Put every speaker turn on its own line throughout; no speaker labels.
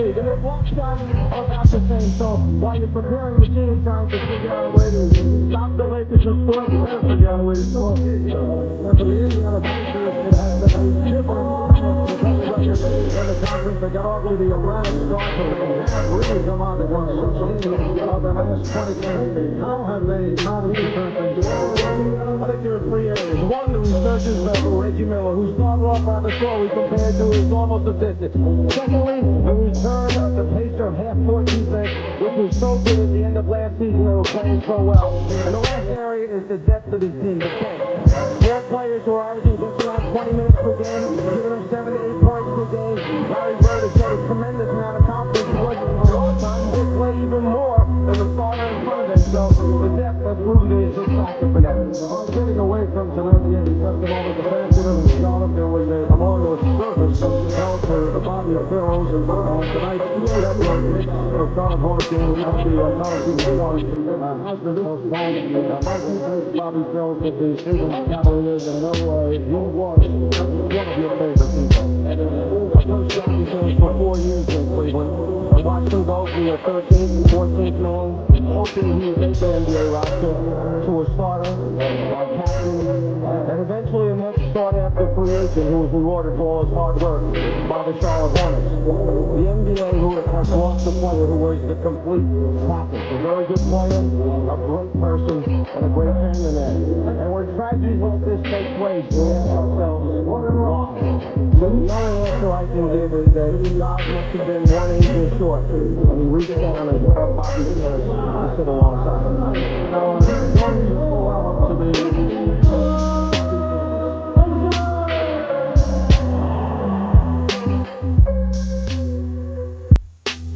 And the block shots are about the same. So while you're preparing the team, trying to figure out a way to stop the Lakers from scoring, you better figure out a way to score. And for the Indiana Pacers, it has been a different record in the conference. They got off with the Atlantic start, but they have really come on to one 16 of the last 20 games. How have they not really turned things around? I think there are three areas. One, the resurgence of Reggie Miller, who started off on the score compared to his normal statistics. Secondly, the return of the Pacer half-court defense, which was so good at the end of last season. They were playing so well. And the last area is the depth of his team, the bench. They have players who are averaging just around 20 minutes per game, giving them 7 to 8 points per game. Larry Bird has got a tremendous amount of confidence. He wasn't for a long time. They play even more than the starter in front of them. So the depth has proven to be a big factor for them. Getting away from tonight, just a moment, the fashion of the Charlotte, there was a amorphous surface held for the body of Phil's and tonight's that was mix of Charlotte Hornets game with the Charlotte team squad. As the most valuable, Bobby Phil's with the Cleveland Cavaliers, and no way he was one of your favorite people. And I coached Bobby Phil's for 4 years in Cleveland. I watched him go from the 13th, 14th man, hoping he would make the NBA roster, to a starter, a captain, and eventually a next start after free agent who was rewarded for all his hard work by the Charlotte Hornets. The NBA who has lost a player who was the complete package. A very good player, a great person, and a great family man. And when tragedies like this take place, we ask ourselves, why? The only answer I can give is that God must have been 1 inch short. And he reached down and grabbed Bobby Phillips to sit alongside him. Now, to the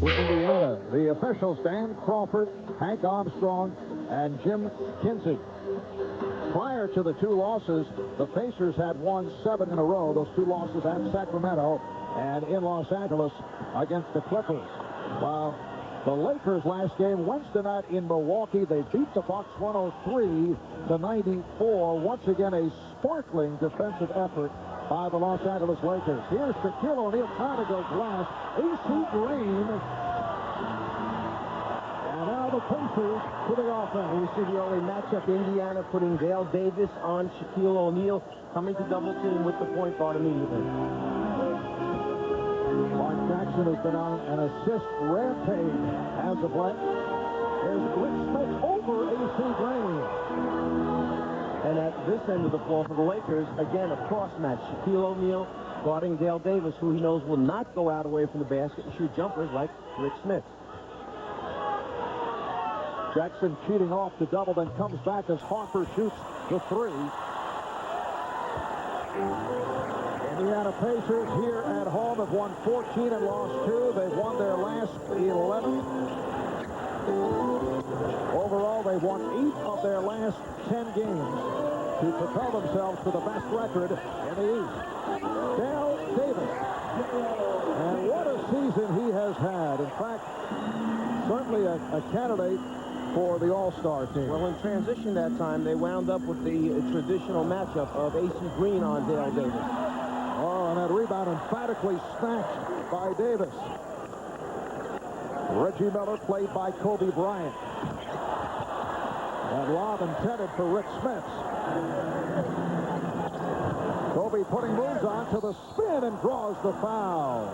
with Indiana, the officials Dan Crawford, Hank Armstrong, and Jim Kinsey. Prior to the 2 losses, the Pacers had won 7 in a row. Those 2 losses at Sacramento and in Los Angeles against the Clippers. While the Lakers last game Wednesday night in Milwaukee, they beat the Bucks 103 to 94. Once again, a sparkling defensive effort by the Los Angeles Lakers. Here's Shaquille O'Neal trying to go glass. AC Green. And now the Pacers to the offense.
And you see the early matchup, Indiana putting Dale Davis on Shaquille O'Neal, coming to double team with the point guard immediately.
Mark Jackson has been on an assist rampage as of late. There's Rick Smith over AC Green.
And at this end of the floor for the Lakers, again, a cross match. Shaquille O'Neal guarding Dale Davis, who he knows will not go out away from the basket and shoot jumpers like Rick Smith.
Jackson cheating off the double, then comes back as Harper shoots the 3. Indiana Pacers here at home have won 14 and lost 2. They've won their last 11. Overall, they've won 8 of their last 10 games to propel themselves to the best record in the East. Dale Davis. And what a season he has had. In fact, certainly a candidate for the All-Star team.
Well, in transition that time, they wound up with the traditional matchup of AC Green on Dale Davis.
Oh, and that rebound emphatically snatched by Davis. Reggie Miller played by Kobe Bryant. And lob intended for Rick Smith. Kobe putting moves on to the spin and draws the foul.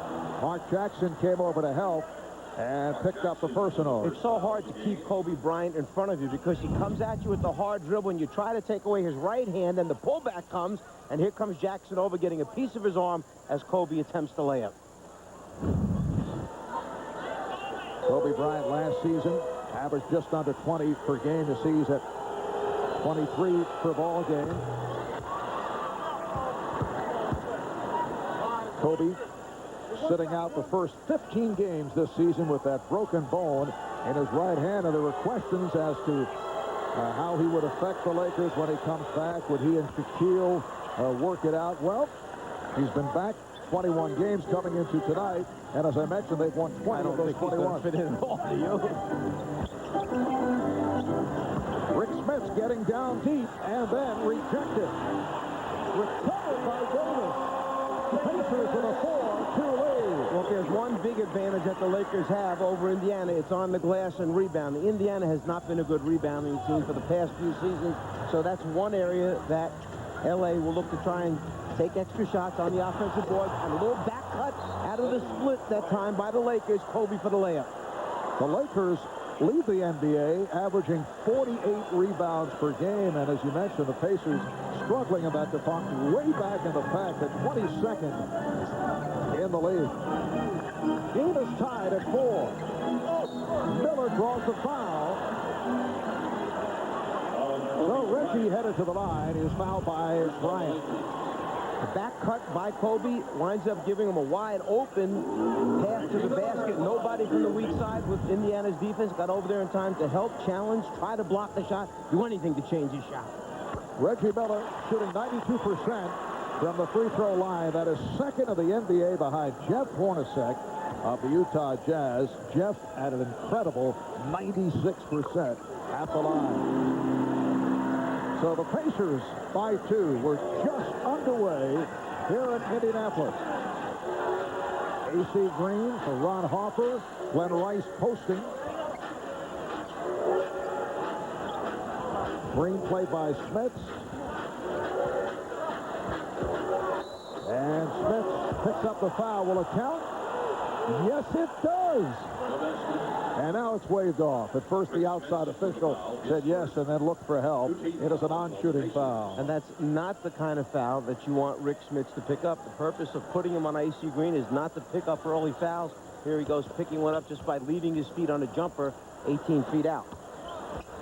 Mark Jackson came over to help and picked up the personal.
It's so hard to keep Kobe Bryant in front of you because he comes at you with the hard dribble and you try to take away his right hand, and the pullback comes, and here comes Jackson over getting a piece of his arm as Kobe attempts to lay up.
Kobe Bryant last season averaged just under 20 per game. This season at 23 per ball game. Kobe sitting out the first 15 games this season with that broken bone in his right hand, and there were questions as to how he would affect the Lakers when he comes back. Would he and Shaquille work it out? Well, he's been back 21 games coming into tonight, and as I mentioned, they've won 20 of those 21.
Fit in at all, do you?
Rick Smith's getting down deep and then rejected. Recovered by Davis. The Pacers with a 4-2 lead.
Well, if there's one big advantage that the Lakers have over Indiana, it's on the glass and rebounding. Indiana has not been a good rebounding team for the past few seasons, so that's one area that L.A. will look to try and take extra shots on the offensive board. And a little back cut out of the split that time by the Lakers. Kobe for the layup.
The Lakers lead the NBA, averaging 48 rebounds per game. And as you mentioned, the Pacers struggling in that department, way back in the pack at 22nd in the league. Game is tied at 4. Miller draws the foul. So Reggie headed to the line. He is fouled by Bryant.
The back cut by Kobe winds up giving him a wide open pass to the basket. Nobody from the weak side with Indiana's defense got over there in time to help, challenge, try to block the shot, do anything to change his shot.
Reggie Miller shooting 92% from the free throw line. That is second of the NBA behind Jeff Hornacek of the Utah Jazz. Jeff at an incredible 96% at the line. So the Pacers by 2. We're just underway here in Indianapolis. A.C. Green for Ron Harper. Glenn Rice posting. Green played by Smits. And Smits picks up the foul. Will it count? Yes, it does. And now it's waved off. At first, the outside official said yes and then looked for help. It is a non-shooting foul.
And that's not the kind of foul that you want Rick Smits to pick up. The purpose of putting him on A.C. Green is not to pick up early fouls. Here he goes picking one up just by leaving his feet on a jumper 18 feet out.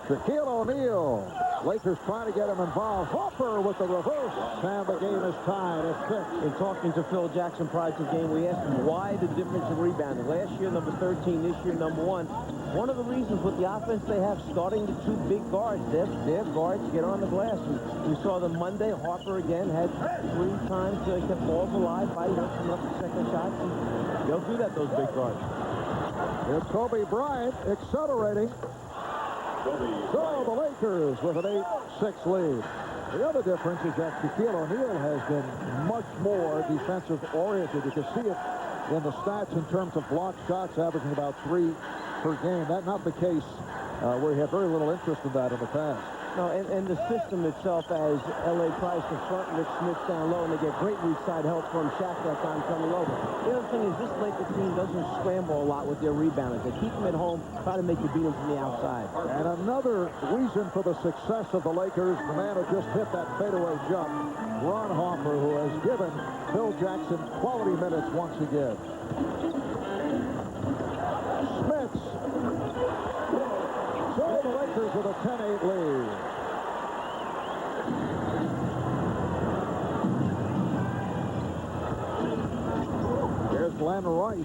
Shaquille O'Neal. Lakers trying to get him involved. Hopper with the reverse. And the game is tied at 6.
In talking to Phil Jackson prior to the game, we asked him why the difference in rebounding. Last year, number 13. This year, number 1. One of the reasons with the offense they have, starting the 2 big guards, their guards get on the glass. And we saw them Monday. Harper again had 3 times kept balls alive by coming up with second shots. And they'll do that, those big guards.
Here's Kobe Bryant accelerating. So the Lakers with an 8-6 lead. The other difference is that Shaquille O'Neal has been much more defensive oriented. You can see it in the stats in terms of blocked shots, averaging about 3 per game. That's not the case where he had very little interest in that in the past.
No, and the system itself, as L.A. tries to front Rick Smits down low, and they get great weak side help from Shaq that time coming over. The other thing is this Lakers team doesn't scramble a lot with their rebounders. They keep them at home, try to make you beat them from the outside.
And another reason for the success of the Lakers, the man who just hit that fadeaway jump, Ron Harper, who has given Phil Jackson quality minutes once again. Smits. So the Lakers with a 10-8 lead. Here's Glenn Rice.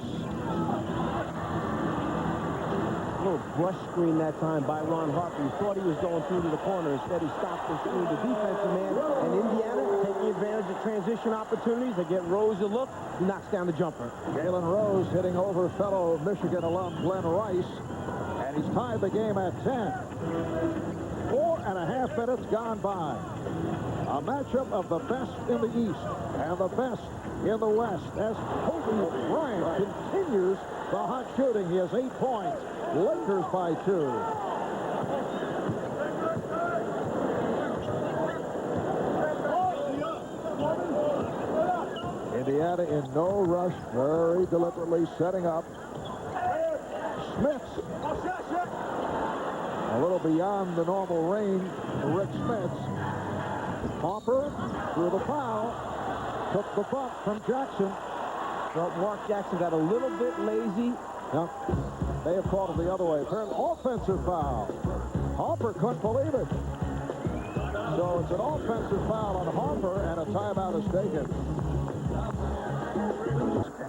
A little brush screen that time by Ron Harper. He thought he was going through to the corner. Instead, he stopped and screened the defensive man. And Indiana taking advantage of transition opportunities. They get Rose a look. He knocks down the jumper.
Jalen Rose hitting over fellow Michigan alum Glenn Rice. And he's tied the game at 10. 4.5 minutes gone by. A matchup of the best in the East and the best in the West as Kobe Bryant continues the hot shooting. He has 8 points. Lakers by 2. Indiana in no rush, very deliberately setting up. Smits. A little beyond the normal range for Rick Smits. Harper through the foul. Took the bump from Jackson.
Well, Mark Jackson got a little bit lazy.
Now, they have called it the other way. For an offensive foul. Harper couldn't believe it. So it's an offensive foul on Harper, and a timeout is taken.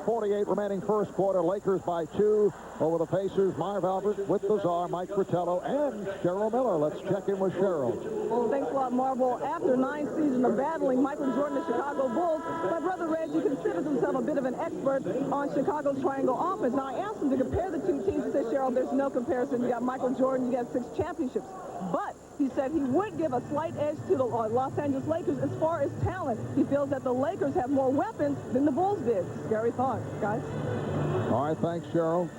48 remaining first quarter. Lakers by 2 over the Pacers. Marv Albert with the czar, Mike Fratello, and Cheryl Miller. Let's check in with Cheryl.
Well, thanks a lot, Marv. Well, after 9 seasons of battling Michael Jordan and the Chicago Bulls, my brother Reggie considers himself a bit of an expert on Chicago's triangle offense. Now, I asked him to compare the two teams. He said, Cheryl, there's no comparison. You got Michael Jordan, you got 6 championships. But he said he would give a slight edge to the Los Angeles Lakers as far as talent. He feels that the Lakers have more weapons than the Bulls did. Scary thought, guys.
All right, thanks, Cheryl.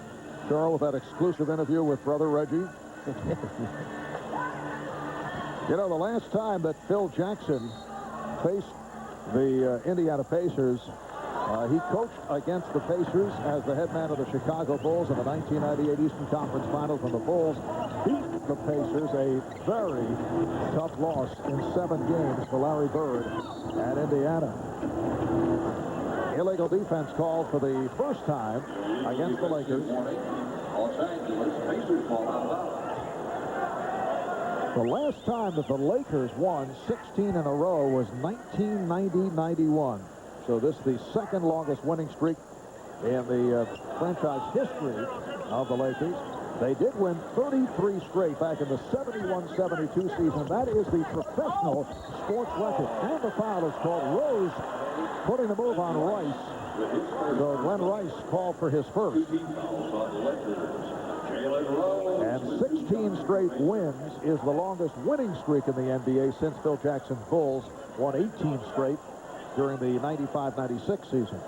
Cheryl with that exclusive interview with Brother Reggie. You know, the last time that Phil Jackson faced the Indiana Pacers, he coached against the Pacers as the head man of the Chicago Bulls in the 1998 Eastern Conference Finals when the Bulls beat the Pacers, a very tough loss in 7 games for Larry Bird at Indiana. Illegal defense called for the first time against the Lakers.
Los Angeles Pacers ball out of bounds.
The last time that the Lakers won 16 in a row was 1990-91. So this is the second longest winning streak in the franchise history of the Lakers. They did win 33 straight back in the 71-72 season. That is the professional sports record. And the foul is called. Rose putting the move on Rice. So Glenn Rice called for his first. And 16 straight wins is the longest winning streak in the NBA since Phil Jackson's Bulls won 18 straight during the 95-96 season.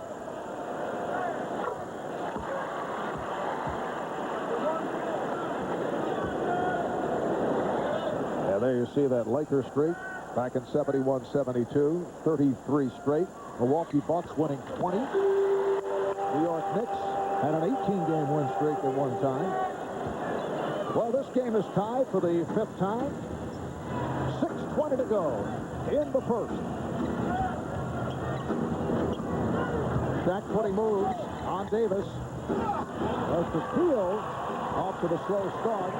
And there you see that Lakers streak back in 71-72, 33 straight. Milwaukee Bucks winning 20. New York Knicks had an 18-game win streak at one time. Well, this game is tied for the 5th time. 6:20 to go in the first. Shaq putting moves on Davis. As the field off to the slow start.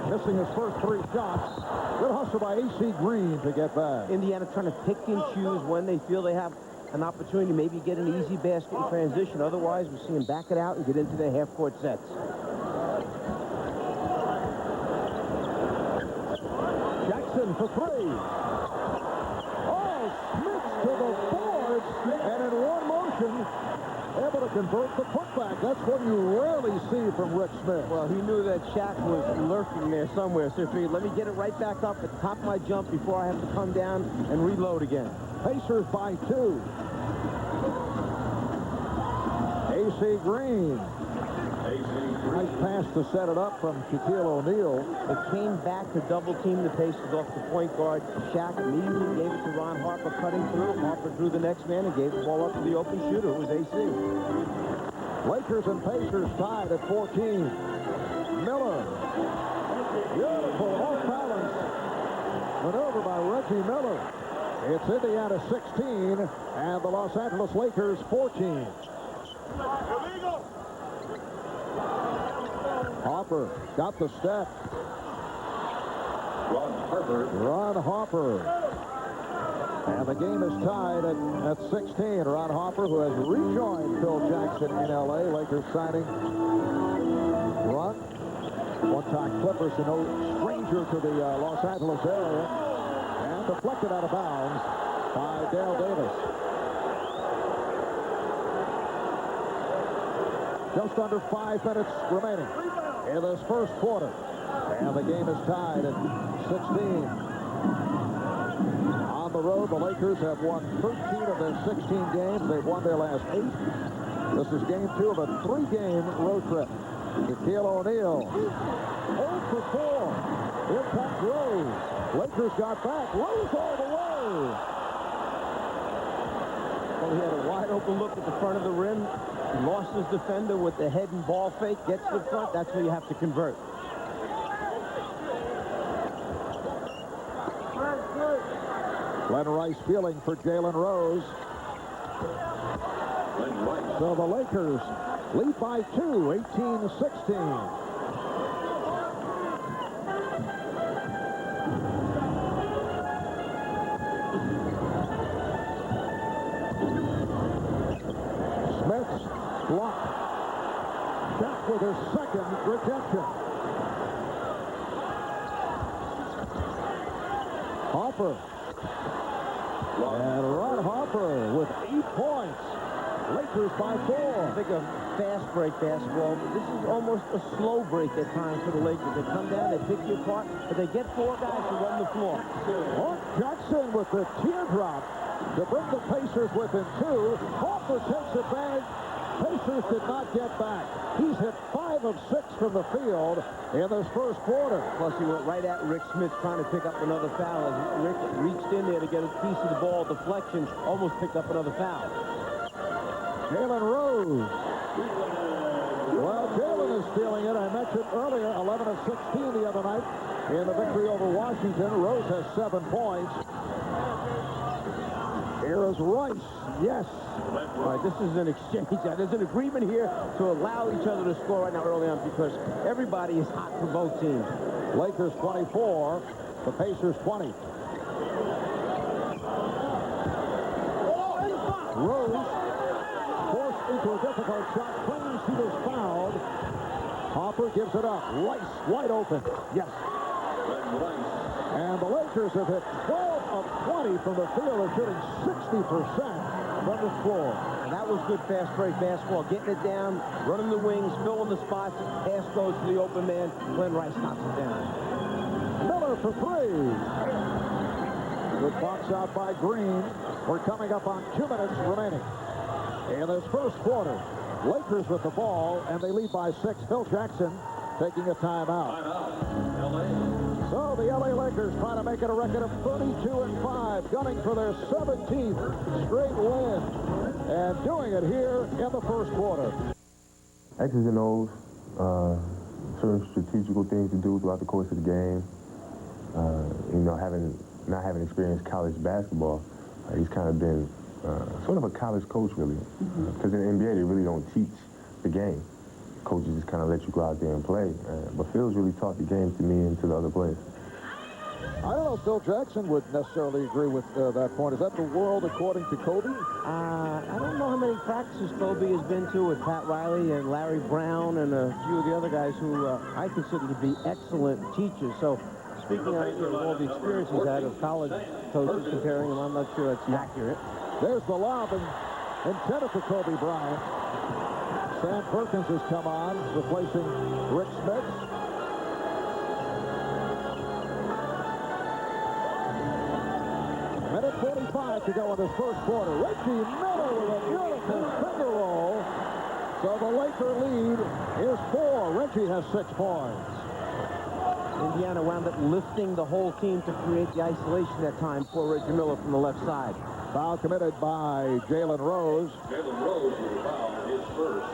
Missing his first 3 shots. Good hustle by A.C. Green to get back.
Indiana trying to pick and choose when they feel they have an opportunity to maybe get an easy basket in transition. Otherwise, we see them back it out and get into their half-court sets.
Jackson for 3. Oh, Smith to the boards, and in one motion, able to convert the putback. That's what you rarely see from Rick Smith.
Well, he knew that Shaq was lurking there somewhere, so he figured, let me get it right back up at the top of my jump before I have to come down and reload again.
Pacers by 2. A.C. Green. Nice pass to set it up from Shaquille O'Neal.
It came back to double-team the Pacers off the point guard. Shaq immediately gave it to Ron Harper cutting through. Harper drew the next man and gave the ball up to the open shooter, who was A.C.
Lakers and Pacers tied at 14. Miller. Beautiful off-balance maneuver by Reggie Miller. It's Indiana 16 and the Los Angeles Lakers 14. Harper got the step. Ron Harper. And the game is tied at 16. Ron Harper, who has rejoined Phil Jackson in L.A. Lakers signing Ron. One-time Clippers, no stranger to the Los Angeles area. And deflected out of bounds by Dale Davis. Just under 5 minutes remaining in this first quarter. And the game is tied at 16. On the road, the Lakers have won 13 of their 16 games. They've won their last 8. This is game 2 of a 3-game road trip. Shaquille O'Neal. 0 for 4. Here comes Rose. Lakers got back. Rose all the way.
Well, he had a wide open look at the front of the rim. He lost his defender with the head and ball fake. Gets to the front. That's where you have to convert.
Glenn Rice feeling for Jalen Rose. So the Lakers lead by 2, 18-16. Smith's block. Shaq with his second rejection. Harper. And Ron Harper with 8 points. Lakers by 4.
Think of fast break basketball, but this is almost a slow break at times for the Lakers. They come down, they pick you apart, but they get 4 guys to run the floor.
Mark Jackson with the teardrop to bring the Pacers within 2. Hoffer takes advantage. Pacers did not get back. He's hit 5 of 6 from the field in this first quarter.
Plus, he went right at Rick Smith trying to pick up another foul. As Rick reached in there to get a piece of the ball, deflection, almost picked up another foul.
Jalen Rose. Well, Jalen is feeling it. I mentioned earlier, 11 of 16 the other night in the victory over Washington. Rose has 7 points. Here is Rice. Yes.
All right, this is an exchange. There's an agreement here to allow each other to score right now early on because everybody is hot for both teams.
Lakers 24, the Pacers 20. Rose forced into a difficult shot, claims he was fouled. Hopper gives it up. Rice wide open. Yes. And the Lakers have hit 12 of 20 from the field. They're shooting 60% from the floor.
And that was good fast break basketball. Getting it down, running the wings, filling the spots. Pass goes to the open man. Glenn Rice knocks it down.
Miller for 3. Good box out by Green. We're coming up on 2 minutes remaining in this first quarter. Lakers with the ball, and they lead by 6. Phil Jackson taking a timeout. So the LA Lakers trying to make it a record of 32-5, gunning for their 17th straight win, and doing it here in the first quarter.
X's and O's, certain strategical things to do throughout the course of the game. Not having experienced college basketball, he's kind of been sort of a college coach, really. Because in the NBA, they really don't teach the game. Coaches just kind of let you go out there and play. But Phil's really taught the game to me and to the other players.
I don't know if Phil Jackson would necessarily agree with that point. Is that the world according to Kobe?
I don't know how many practices Kobe has been to with Pat Riley and Larry Brown and a few of the other guys who I consider to be excellent teachers. So speaking of all the experience he's had of college coaches comparing them, I'm not sure that's accurate.
There's the lob intended for Kobe Bryant. Sam Perkins has come on, replacing Rick Smith. Minute 45 to go in this first quarter. Reggie Miller with a beautiful finger roll. So the Laker lead is 4. Reggie has 6 points.
Indiana wound up lifting the whole team to create the isolation that time for Reggie Miller from the left side.
Foul committed by Jalen Rose.
Jalen Rose with a foul, his first.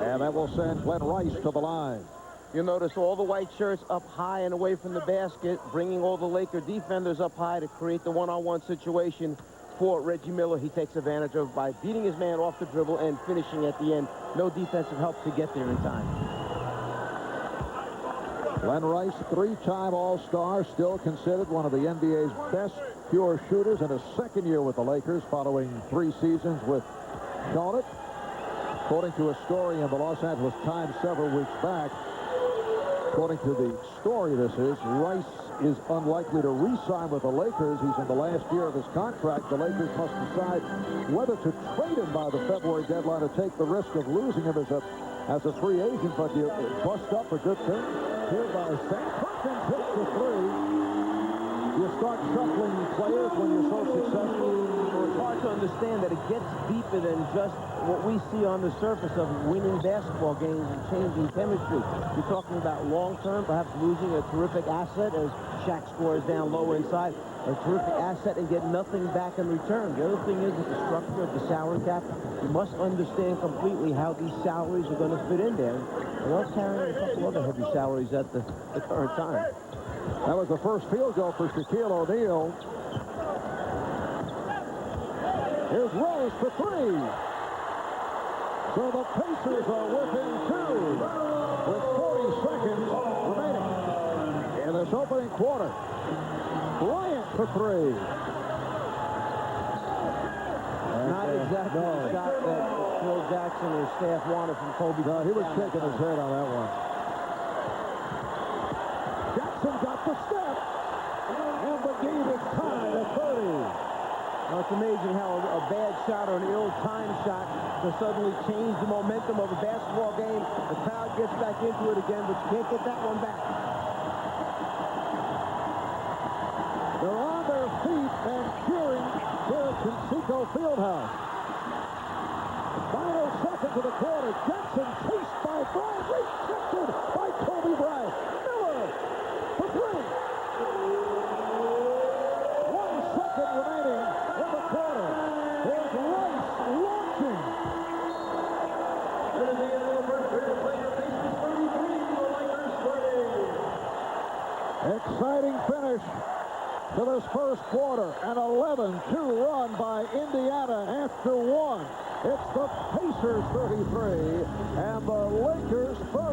And that will send Glenn Rice to the line.
You'll notice all the white shirts up high and away from the basket, bringing all the Laker defenders up high to create the one-on-one situation for Reggie Miller. He takes advantage of by beating his man off the dribble and finishing at the end. No defensive help to get there in time.
Glenn Rice, 3-time All-Star, still considered one of the NBA's best pure shooters in his second year with the Lakers, following 3 seasons with Charlotte. According to a story in the Los Angeles Times several weeks back, according to the story this is, Rice is unlikely to re-sign with the Lakers. He's in the last year of his contract. The Lakers must decide whether to trade him by the February deadline or take the risk of losing him as a free agent. But you bust up a good thing here by Sam Perkins hits the 3. You start shuffling players when you're so successful.
It's hard to understand that it gets deeper than just what we see on the surface of winning basketball games and changing chemistry. You're talking about long-term, perhaps losing a terrific asset as Shaq scores down low inside, a terrific asset and get nothing back in return. The other thing is with the structure of the salary cap, you must understand completely how these salaries are going to fit in there. They're carrying a couple other heavy salaries at the current time.
That was the first field goal for Shaquille O'Neal. Here's Rose for 3. So the Pacers are within 2 with 40 seconds remaining in this opening quarter. Bryant for 3.
Not exactly the shot that Phil Jackson or staff wanted from Kobe.
No, he was shaking his head on that one. Jackson got the step, and the game is tied at 30.
Now, it's amazing how a bad shot or an ill-timed shot can suddenly change the momentum of a basketball game. The crowd gets back into it again, but you can't get that one back.
They're on their feet and cheering here at Conseco Fieldhouse. Final seconds of the quarter. Jackson chased by Bryant, rejected by Kobe Bryant. Miller for three. 1 second remaining in the quarter. Here's Rice launching. Exciting finish to this first quarter. An 11-2 run by Indiana after one. It's the Pacers 33 and the Lakers 30.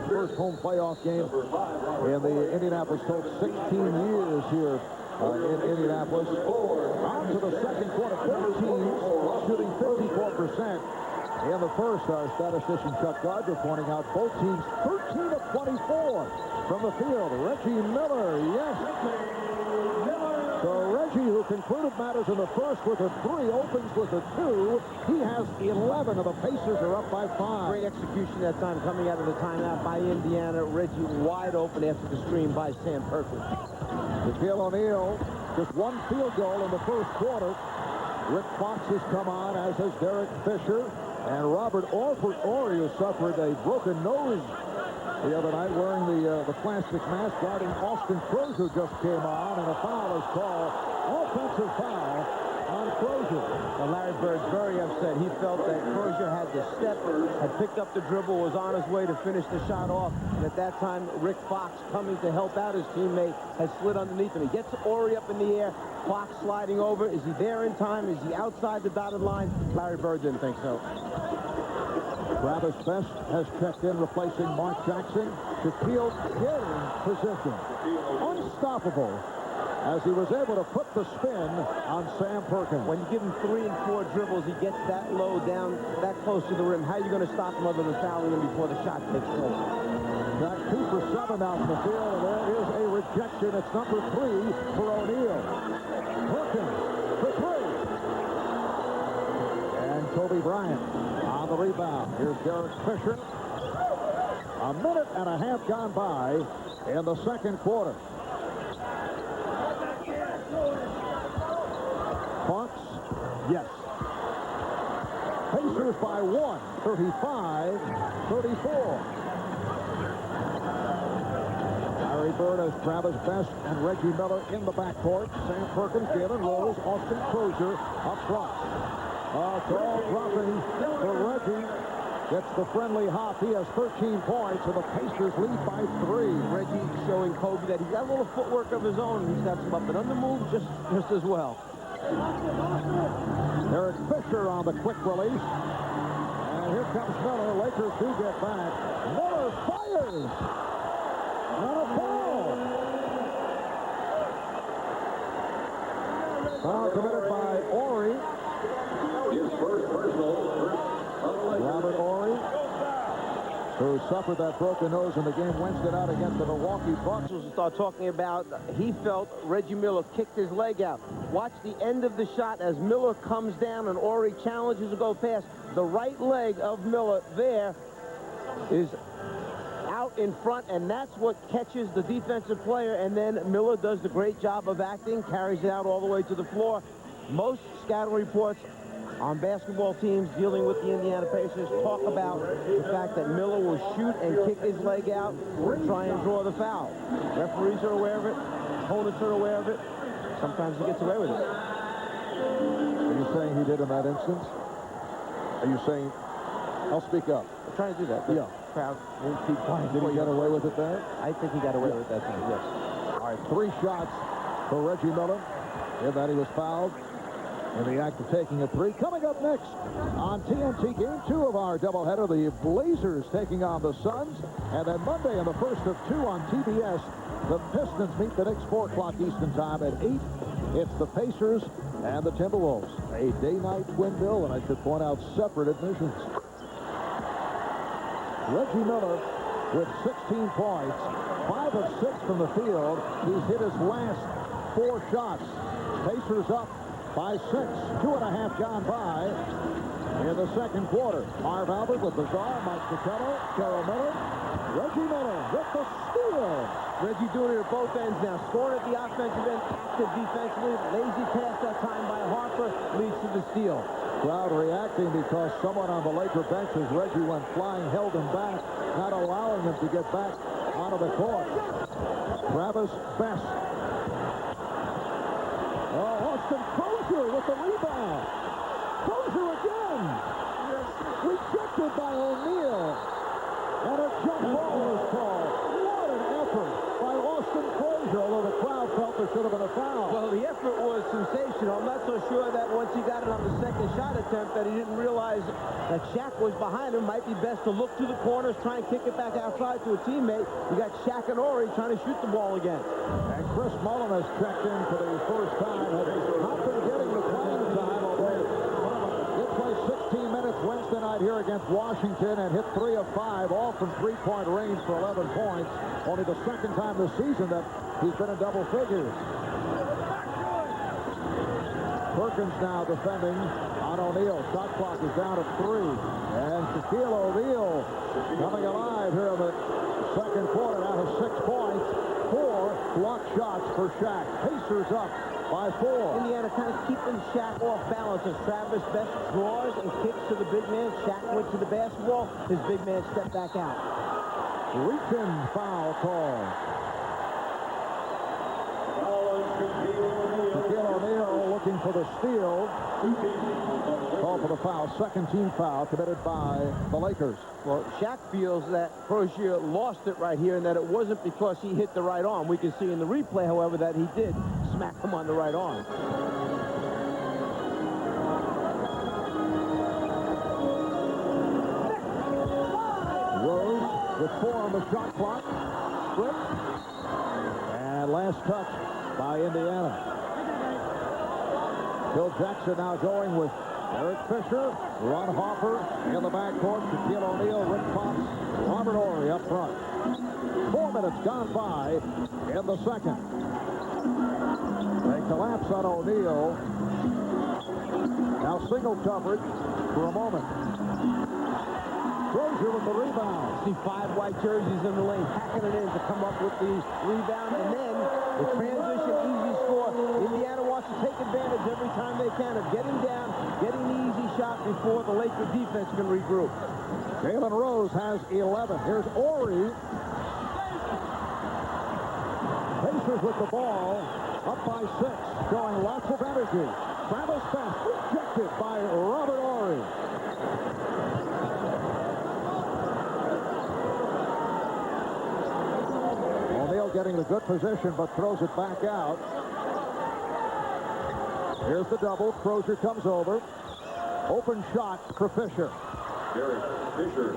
First home playoff game in the Indianapolis Colts 16 years here in Indianapolis. On to the second quarter. 4 teams shooting 54%. In the first, our statistician Chuck Gardner pointing out both teams 13 of 24 from the field. Reggie Miller, yes. So Reggie, who concluded matters in the first with a 3, opens with a 2. He has 11, and the Pacers are up by 5.
Great execution that time coming out of the timeout by Indiana. Reggie wide open after the screen by Sam Perkins.
Shaquille O'Neal, just 1 field goal in the first quarter. Rick Fox has come on, as has Derek Fisher. And Robert Horry, who suffered a broken nose the other night wearing the plastic mask, guarding Austin Crozier, just came on, and a foul is called. Offensive foul on Crozier.
Now, Larry Bird's very upset. He felt that Crozier had the step, had picked up the dribble, was on his way to finish the shot off. And at that time, Rick Fox, coming to help out his teammate, has slid underneath him. He gets Horry up in the air. Fox sliding over. Is he there in time? Is he outside the dotted line? Larry Bird didn't think so.
Travis Best has checked in, replacing Mark Jackson. Shaquille getting position. Unstoppable, as he was able to put the spin on Sam Perkins.
When you give him 3 and 4 dribbles, he gets that low down, that close to the rim. How are you going to stop him other than fouling him before the shot takes place?
Got 2 for 7 out in the field, and there is a rejection. It's number 3 for O'Neal. Perkins for 3. And Kobe Bryant on the rebound. Here's Derek Fisher. A minute and a half gone by in the second quarter. Fox, yes. Pacers by 1, 35-34. Larry Bird has Travis Best and Reggie Miller in the backcourt. Sam Perkins, Jalen Rose, Austin Crozier up front. Tall dropping for Reggie. Gets the friendly hop. He has 13 points, and the Pacers lead by 3.
Reggie showing Kobe that he's got a little footwork of his own. He's got some up and under moves just as well.
Derek Fisher on the quick release. And here comes Miller. Lakers do get back. Miller fires. Not a foul. Foul committed by Horry.
His first personal.
Robert Horry, who suffered that broken nose in the game Wednesday night against the Milwaukee Bucks.
Start talking about, he felt Reggie Miller kicked his leg out. Watch the end of the shot as Miller comes down and Horry challenges to go past. The right leg of Miller there is out in front, and that's what catches the defensive player, and then Miller does the great job of acting, carries it out all the way to the floor. Most scouting reports on basketball teams dealing with the Indiana Pacers talk about the fact that Miller will shoot and kick his leg out and try and draw the foul. Referees are aware of it. Opponents are aware of it. Sometimes he gets away with it.
Are you saying he did in that instance? Are you saying... I'll speak up.
They're trying to do that.
Yeah.
The crowd won't keep quiet.
Did he get away with it there?
I think he got away with it that time, yes.
All right, 3 shots for Reggie Miller. In that he was fouled in the act of taking a 3. Coming up next on TNT, Game 2 of our doubleheader, the Blazers taking on the Suns. And then Monday, in the first of 2 on TBS, the Pistons meet the Knicks 4 o'clock Eastern time at 8. It's the Pacers and the Timberwolves. A day-night twin bill, and I should point out separate admissions. Reggie Miller with 16 points. 5 of 6 from the field. He's hit his last 4 shots. Pacers up by 6. 2.5 gone by in the second quarter. Marv Albert with Lazar, Mike Fratello, Carroll Miller, Reggie Miller with the steal.
Reggie doing it at both ends now. Scoring at the offensive end, active defensively. Lazy pass that time by Harper leads to the steal.
Crowd reacting because someone on the Laker bench, as Reggie went flying, held him back, not allowing him to get back onto the court. Travis Best. Oh, Austin Crozier with the rebound. Crozier again. Rejected by O'Neal. And a jump ball is called. What an effort by Austin Crozier, although the crowd felt there should have been a foul.
Well, the effort was sensational. I'm not so sure that once he got it on the second shot attempt that he didn't realize that Shaq was behind him. Might be best to look to the corners, try and kick it back outside to a teammate. You got Shaq and Ori trying to shoot the ball again.
And Chris Mullin has checked in for the first time. Has not been getting the playing time, although did play 16 minutes Wednesday night here against Washington and hit 3 of 5, all from three-point range for 11 points. Only the second time this season that he's been in double figures. Perkins now defending on O'Neal. Shot clock is down to 3. And Shaquille O'Neal coming alive here in the second quarter. Now has 6 points. 4 block shots for Shaq. Pacers up by 4.
Indiana kind of keeping Shaq off balance as Travis Best draws and kicks to the big man. Shaq went to the basketball. His big man stepped back out.
Reach-in foul call. Shaquille O'Neal looking for the steal. Call for the foul. Second team foul committed by the Lakers.
Well, Shaq feels that Crozier lost it right here and that it wasn't because he hit the right arm. We can see in the replay, however, that he did smack him on the right arm.
Rose with 4 on the shot clock. Stripped. And last touch by Indiana. Phil Jackson now going with Eric Fisher, Ron Harper in the backcourt, Shaquille O'Neal, Rick Fox, Robert Horry up front. 4 minutes gone by in the second. They collapse on O'Neal. Now single coverage for a moment. Crozier with the rebound.
See 5 white jerseys in the lane, hacking it in to come up with the rebound, and then the transition easy score. Indiana wants to take advantage every time they can of getting down, getting the easy shot before the Laker defense can regroup.
Jalen Rose has 11. Here's Ori. Pacers with the ball, up by 6, showing lots of energy. Travis Best rejected by Robert Ori. O'Neal getting the good position, but throws it back out. Here's the double. Crozier comes over. Open shot for Fisher.
Derek Fisher.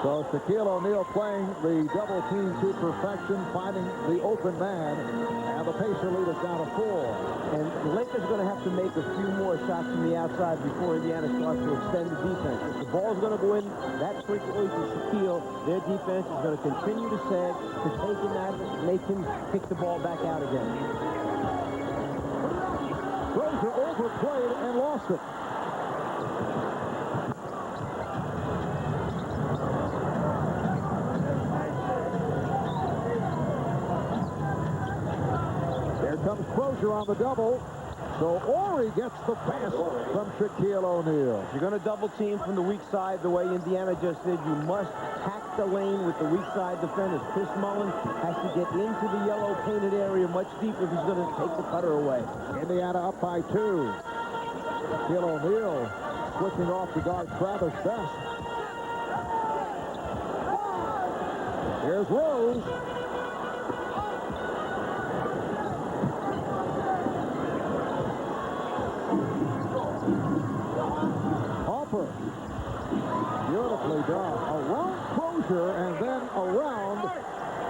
So Shaquille O'Neal playing the double team to perfection, finding the open man, and the Pacer lead is down to 4.
And the Lakers are going to have to make a few more shots from the outside before Indiana starts to extend the defense. If the ball's going to go in that frequently to Shaquille, their defense is going to continue to sag, to take him out of it, make him kick the ball back out again.
Crozier overplayed and lost it. Here comes Crozier on the double. So Ori gets the pass from Shaquille O'Neal.
If you're going to double team from the weak side the way Indiana just did, you must hack the lane with the weak side defenders. Chris Mullin has to get into the yellow painted area much deeper if he's going to take the cutter away.
Indiana up by 2. Shaquille O'Neal switching off to guard Travis Best. Here's Rose. Harper. Beautifully done. Around Crozier and then around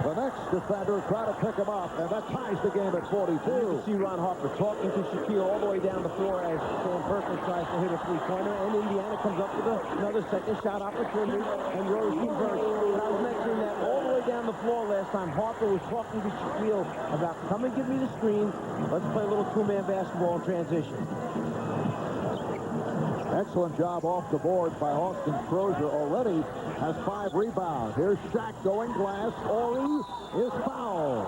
The next defender tried to pick him up, and that ties the game at 42.
You see Ron Harper talking to Shaquille all the way down the floor as Sam Perkins tries to hit a three-pointer, and Indiana comes up with another second shot opportunity, and Rory converts. And I was mentioning that all the way down the floor last time, Harper was talking to Shaquille about, come and give me the screen. Let's play a little two-man basketball in transition.
Excellent job off the board by Austin Crozier. Already has 5 rebounds. Here's Shaq going glass. Ori is fouled.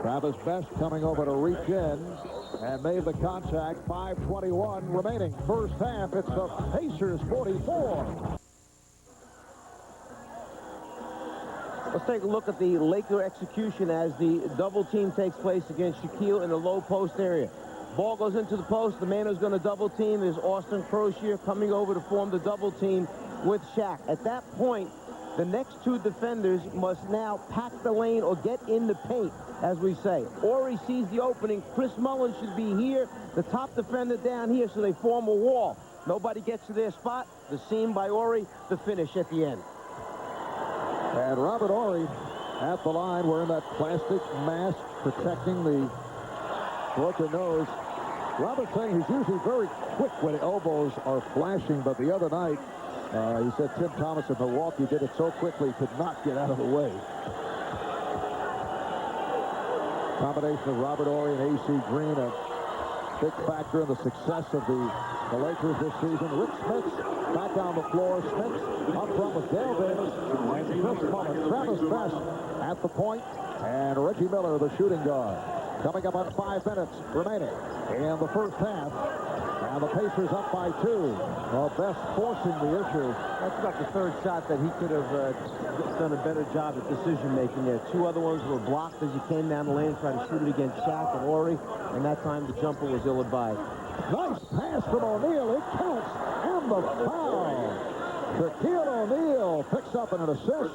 Travis Best coming over to reach in and made the contact. 5:21 remaining. First half, it's the Pacers 44.
Let's take a look at the Laker execution as the double team takes place against Shaquille in the low post area. Ball goes into the post. The man who's going to double team is Austin Crozier coming over to form the double team with Shaq. At that point, the next two defenders must now pack the lane or get in the paint, as we say. Ori sees the opening. Chris Mullin should be here. The top defender down here, so they form a wall. Nobody gets to their spot. The seam by Ori, the finish at the end.
And Robert Ori at the line wearing that plastic mask protecting the broken nose. Robert saying he's usually very quick when elbows are flashing, but the other night, he said Tim Thomas of Milwaukee did it so quickly he could not get out of the way. Combination of Robert Ori and A.C. Green, a big factor in the success of the Lakers this season. Rick Smith back on the floor. Smith up front with Dale Davis and Chris Mullin. Travis Best at the point, and Reggie Miller, the shooting guard. Coming up on 5 minutes remaining in the first half. And the Pacers up by 2. Well, Best forcing the issue.
That's about the third shot that he could have done a better job at decision-making there. 2 other ones were blocked as he came down the lane, tried to shoot it against Shaq and Ori, and that time the jumper was ill-advised.
Nice pass from O'Neal. It counts. And the foul. Shaquille O'Neal picks up an assist.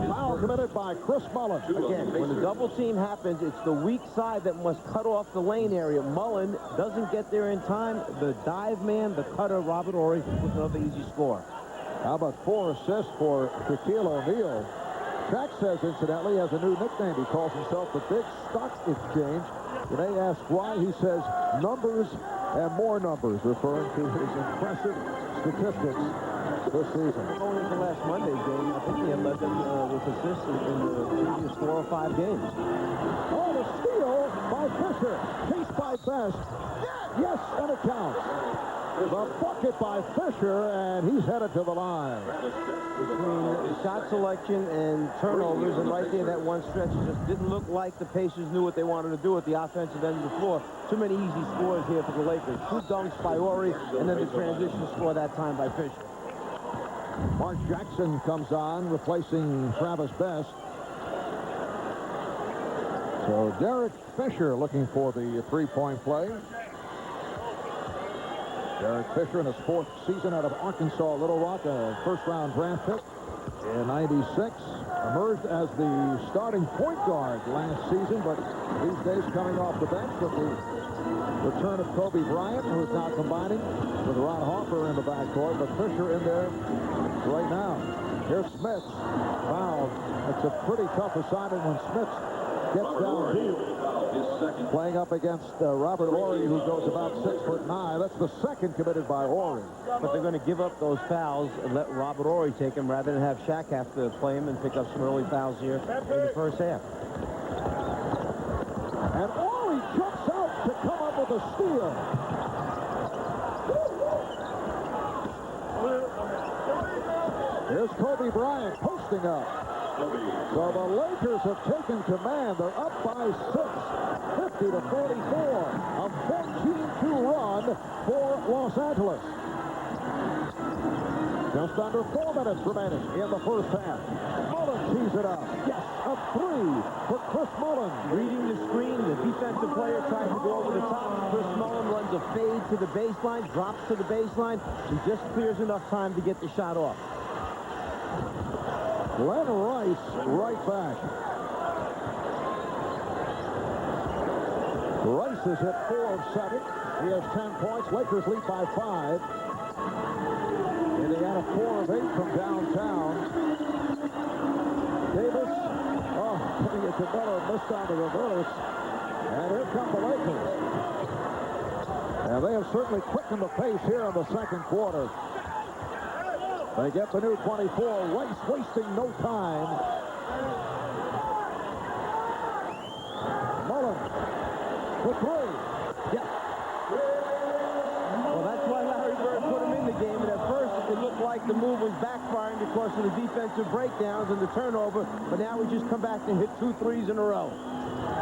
Foul committed by Chris Mullin.
Again, when the double team happens, it's the weak side that must cut off the lane area. Mullin doesn't get there in time. The dive man, the cutter, Robert Ori, with another easy score.
How about 4 assists for Shaquille O'Neal? Shaq says, incidentally, he has a new nickname. He calls himself the Big Stock Exchange. When they ask why, he says numbers and more numbers, referring to his impressive statistics this season.
Going into last Monday's game, I think he had led them with assists in the previous 4 or 5 games.
Oh, the steal by Fisher. Chased by Best. Yes, and it counts. The bucket by Fisher, and he's headed to the line.
Between shot selection and turnovers, and right there, that one stretch just didn't look like the Pacers knew what they wanted to do at the offensive end of the floor. Too many easy scores here for the Lakers. 2 dunks by Ori, and then the transition score that time by Fisher.
Mark Jackson comes on, replacing Travis Best. So Derek Fisher looking for the 3-point play. Derek Fisher in his 4th season out of Arkansas Little Rock, a first-round draft pick in '96. Emerged as the starting point guard last season, but these days coming off the bench with the return of Kobe Bryant, who is now combining with Ron Harper in the backcourt, but Fisher in there right now. Here's Smith, fouled. It's a pretty tough assignment when Smith gets down deep. Playing up against Robert Ori, who goes about 6'9". That's the second committed by Ori.
But they're going to give up those fouls and let Robert Ori take them rather than have Shaq have to play him and pick up some early fouls here in the first half.
And Ori jumps out to come up with a steal. Here's Kobe Bryant posting up. So the Lakers have taken command. They're up by 6, 50-44. A 14-2 run for Los Angeles. Just under 4 minutes remaining in the first half. Mullin tees it up. Yes, a 3 for Chris Mullin.
Reading the screen, the defensive player tries to go over the top. Chris Mullin runs a fade to the baseline, drops to the baseline. He just clears enough time to get the shot off.
Glenn Rice right back. Rice is at 4 of 7. He has 10 points. Lakers lead by 5. Indiana 4 of 8 from downtown. Getting it to Miller, missed on the reverse. And here come the Lakers. And they have certainly quickened the pace here in the second quarter. They get the new 24. Rice wasting no time. Mullen for three.
Yeah. Well, that's why Larry Bird put him in the game. And at first, it looked like the move was backfiring because of the defensive breakdowns and the turnover. But now we just come back and hit 2 threes in a row.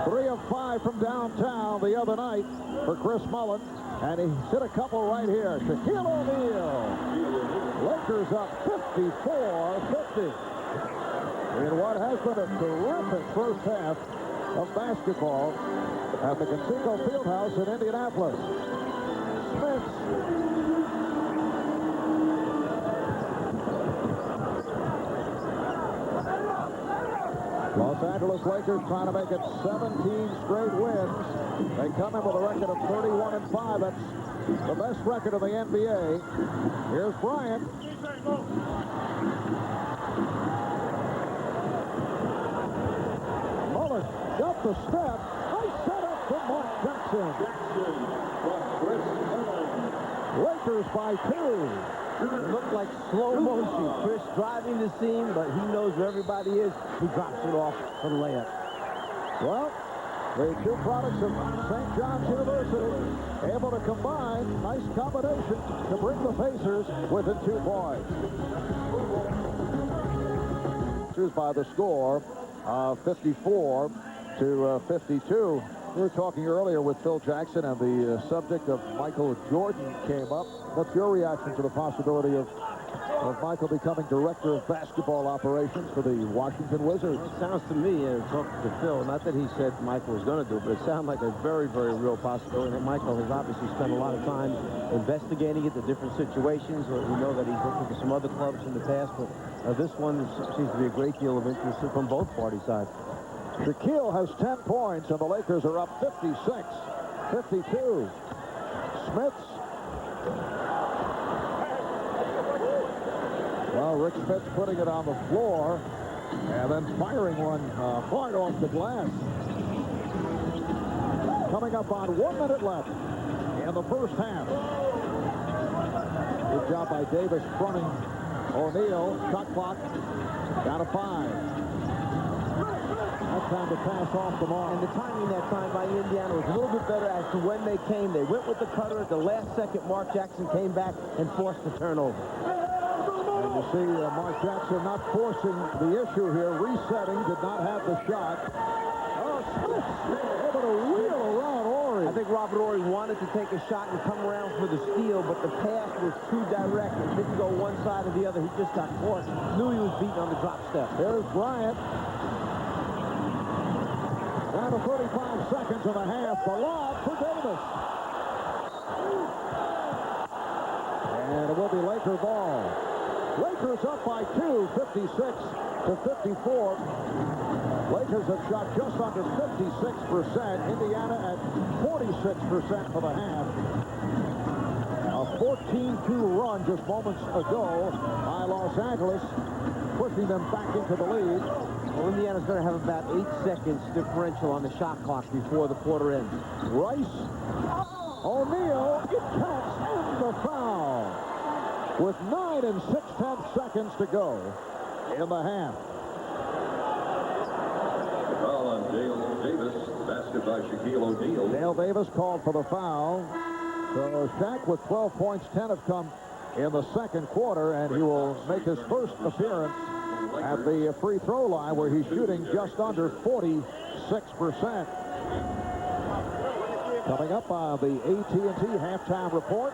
3 of 5 from downtown the other night for Chris Mullen. And he hit a couple right here. Shaquille O'Neal. Lakers up 54-50. In what has been a terrific first half of basketball at the Conseco Fieldhouse in Indianapolis. Smith. Los Angeles Lakers trying to make it 17 straight wins. They come in with a record of 31-5. That's the best record in the NBA. Here's Bryant. Mullen got the step. Nice setup from Mark Jackson. Lakers by 2.
It looked like slow motion. Chris driving the seam, but he knows where everybody is. He drops it off for the layup.
Well, the two products of St. John's University able to combine. Nice combination to bring the Pacers within 2 points. Pacers by the score of 54-52. We were talking earlier with Phil Jackson, and the subject of Michael Jordan came up. What's your reaction to the possibility of Michael becoming director of basketball operations for the Washington Wizards?
Well, it sounds to me, talking to Phil, not that he said Michael was going to do it, but it sounded like a very, very real possibility. That Michael has obviously spent a lot of time investigating it, the different situations. We know that he's worked with some other clubs in the past, but this one seems to be a great deal of interest from both party sides.
Shaquille has 10 points, and the Lakers are up 56-52. Smith's. Well, Rick Smith's putting it on the floor and then firing one hard off the glass. Coming up on 1 minute left in the first half. Good job by Davis fronting O'Neal. Shot clock down to 5. That's time to pass off the mark.
And the timing that time by Indiana was a little bit better as to when they came. They went with the cutter at the last second. Mark Jackson came back and forced the turnover.
And you see Mark Jackson not forcing the issue here. Resetting, did not have the shot. Oh, Smith able to wheel around Horry.
I think Robert Horry wanted to take a shot and come around for the steal, but the pass was too direct. It didn't go one side or the other. He just got caught. Knew he was beaten on the drop step.
There's Bryant. Down to 35 seconds and a half. The lob for Davis. And it will be Laker ball. Lakers up by 2, 56-54. Lakers have shot just under 56%. Indiana at 46% for the half. A 14-2 run just moments ago by Los Angeles, pushing them back into the lead.
Well, Indiana's going to have about 8 seconds differential on the shot clock before the quarter ends.
Rice, O'Neal, it counts, and the foul. With 9 6/10 seconds to go in the half.
Foul on Dale Davis. Basket by Shaquille O'Neal.
Dale Davis called for the foul. So Shaq with 12 points, 10 have come in the second quarter, and he will make his first appearance at the free throw line, where he's shooting just under 46%. Coming up on the AT&T halftime report,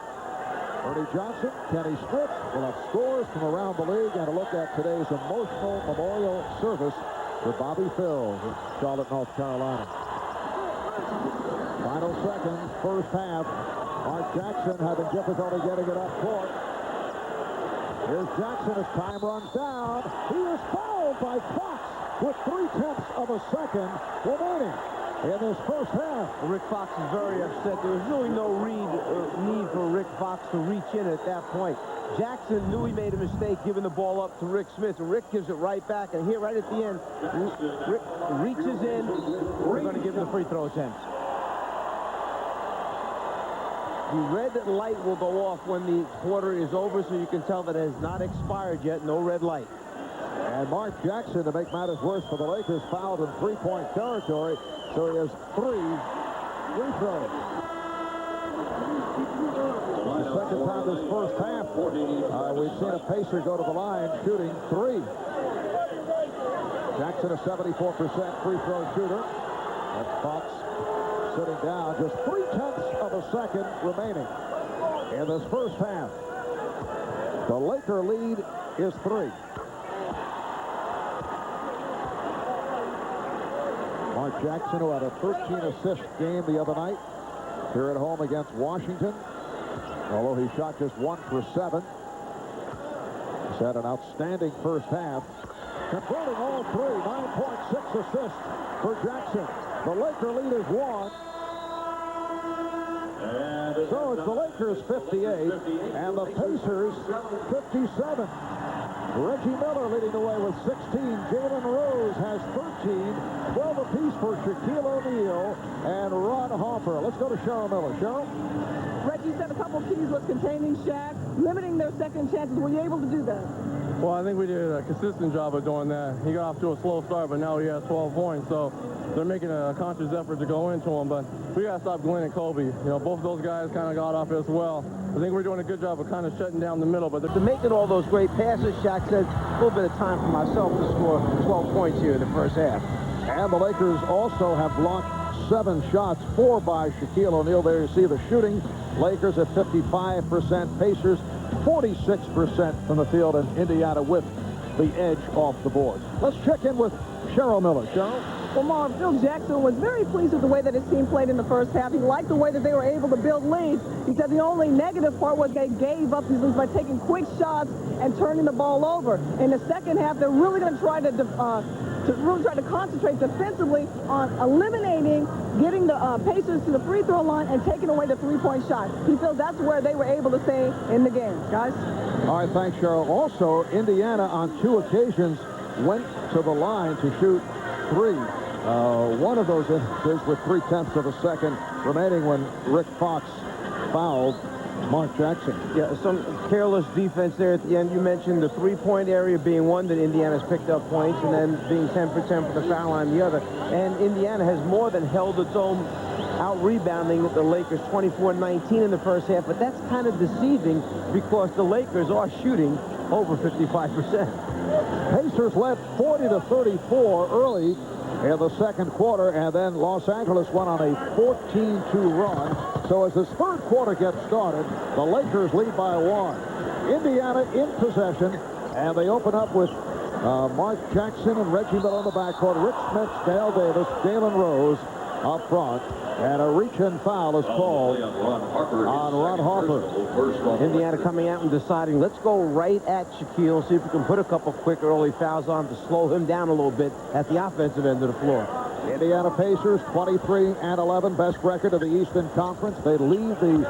Ernie Johnson, Kenny Smith will have scores from around the league and a look at today's emotional memorial service for Bobby Phil in Charlotte, North Carolina. Final seconds, first half. Mark Jackson having difficulty getting it up court. Here's Jackson as time runs down. He is fouled by Fox with 0.3 of a second remaining. in this first half.
Rick Fox is very upset. There was really no need for Rick Fox to reach in at that point. Jackson knew he made a mistake giving the ball up to Rick Smith, and Rick gives it right back. And here, right at the end, Rick reaches in. We're going to give him the free throw attempt. The red light will go off when the quarter is over, so you can tell that it has not expired yet. No red light.
And Mark Jackson, to make matters worse for the Lakers, fouled in three-point territory, so he has 3 free throws. The second time this first half, we've seen a Pacer go to the line shooting 3. Jackson, a 74% free throw shooter. That's Fox sitting down. Just 0.3 of a second remaining in this first half. The Laker lead is 3. Mark Jackson, who had a 13-assist game the other night here at home against Washington, although he shot just 1 for 7. He's had an outstanding first half, converting all 3. 9.6 assists for Jackson. The Laker lead is 1. So it's the Lakers 58 and the Pacers 57. Reggie Miller leading the way with 16. Jalen Rose has 13. 12 apiece for Shaquille O'Neal and Ron Harper. Let's go to Cheryl Miller. Cheryl?
Reggie said a couple keys was containing Shaq, limiting their second chances. Were you able to do that?
Well, I think we did a consistent job of doing that. He got off to a slow start, but now he has 12 points, so they're making a conscious effort to go into him. But we got to stop Glenn and Kobe. You know, both of those guys kind of got off as well. I think we're doing a good job of kind of shutting down the middle. But
To making all those great passes, Shaq said, a little bit of time for myself to score 12 points here in the first half.
And the Lakers also have blocked 7 shots, 4 by Shaquille O'Neal. There you see the shooting. Lakers at 55%, Pacers 46% from the field, and Indiana with the edge off the board. Let's check in with Cheryl Miller. Cheryl?
Well, Marv, Phil Jackson was very pleased with the way that his team played in the first half. He liked the way that they were able to build leads. He said the only negative part was they gave up these leads by taking quick shots and turning the ball over. In the second half, they're really going to try to concentrate defensively on eliminating, getting the Pacers to the free throw line and taking away the three-point shot. He feels that's where they were able to stay in the game. Guys?
All right, thanks, Cheryl. Also, Indiana on 2 occasions went to the line to shoot 3. One of those instances with 0.3 of a second remaining when Rick Fox fouled Mark Jackson.
Yeah, some careless defense there at the end. You mentioned the three-point area being one that Indiana's picked up points, and then being 10 for 10 for the foul line the other. And Indiana has more than held its own, out-rebounding the Lakers 24-19 in the first half, but that's kind of deceiving because the Lakers are shooting over 55%.
Pacers led 40-34 early in the second quarter, and then Los Angeles went on a 14-2 run. So as this third quarter gets started, the Lakers lead by 1. Indiana in possession, and they open up with Mark Jackson and Reggie Miller in the backcourt. Rick Smith, Dale Davis, Jalen Rose up front. And a reach-in foul is called on Ron Harper.
Indiana coming out and deciding, let's go right at Shaquille, see if we can put a couple quick early fouls on him to slow him down a little bit at the offensive end of the floor.
Indiana Pacers 23-11, best record of the Eastern Conference. They lead the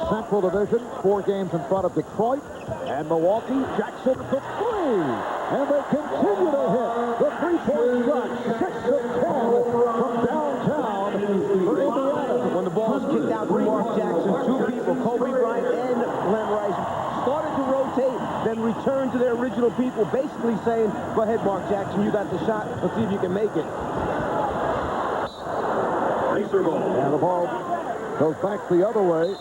Central Division, 4 games in front of Detroit and Milwaukee. Jackson for 3, and they continue to hit the three-point shot. 6 of 10 from downtown for Indiana.
When the ball is kicked out to Mark Jackson, 2 people, Kobe Bryant and Glenn Rice, started to rotate, then returned to their original people, basically saying, go ahead, Mark Jackson, you got the shot. Let's see if you can make it.
And the ball goes back the other way.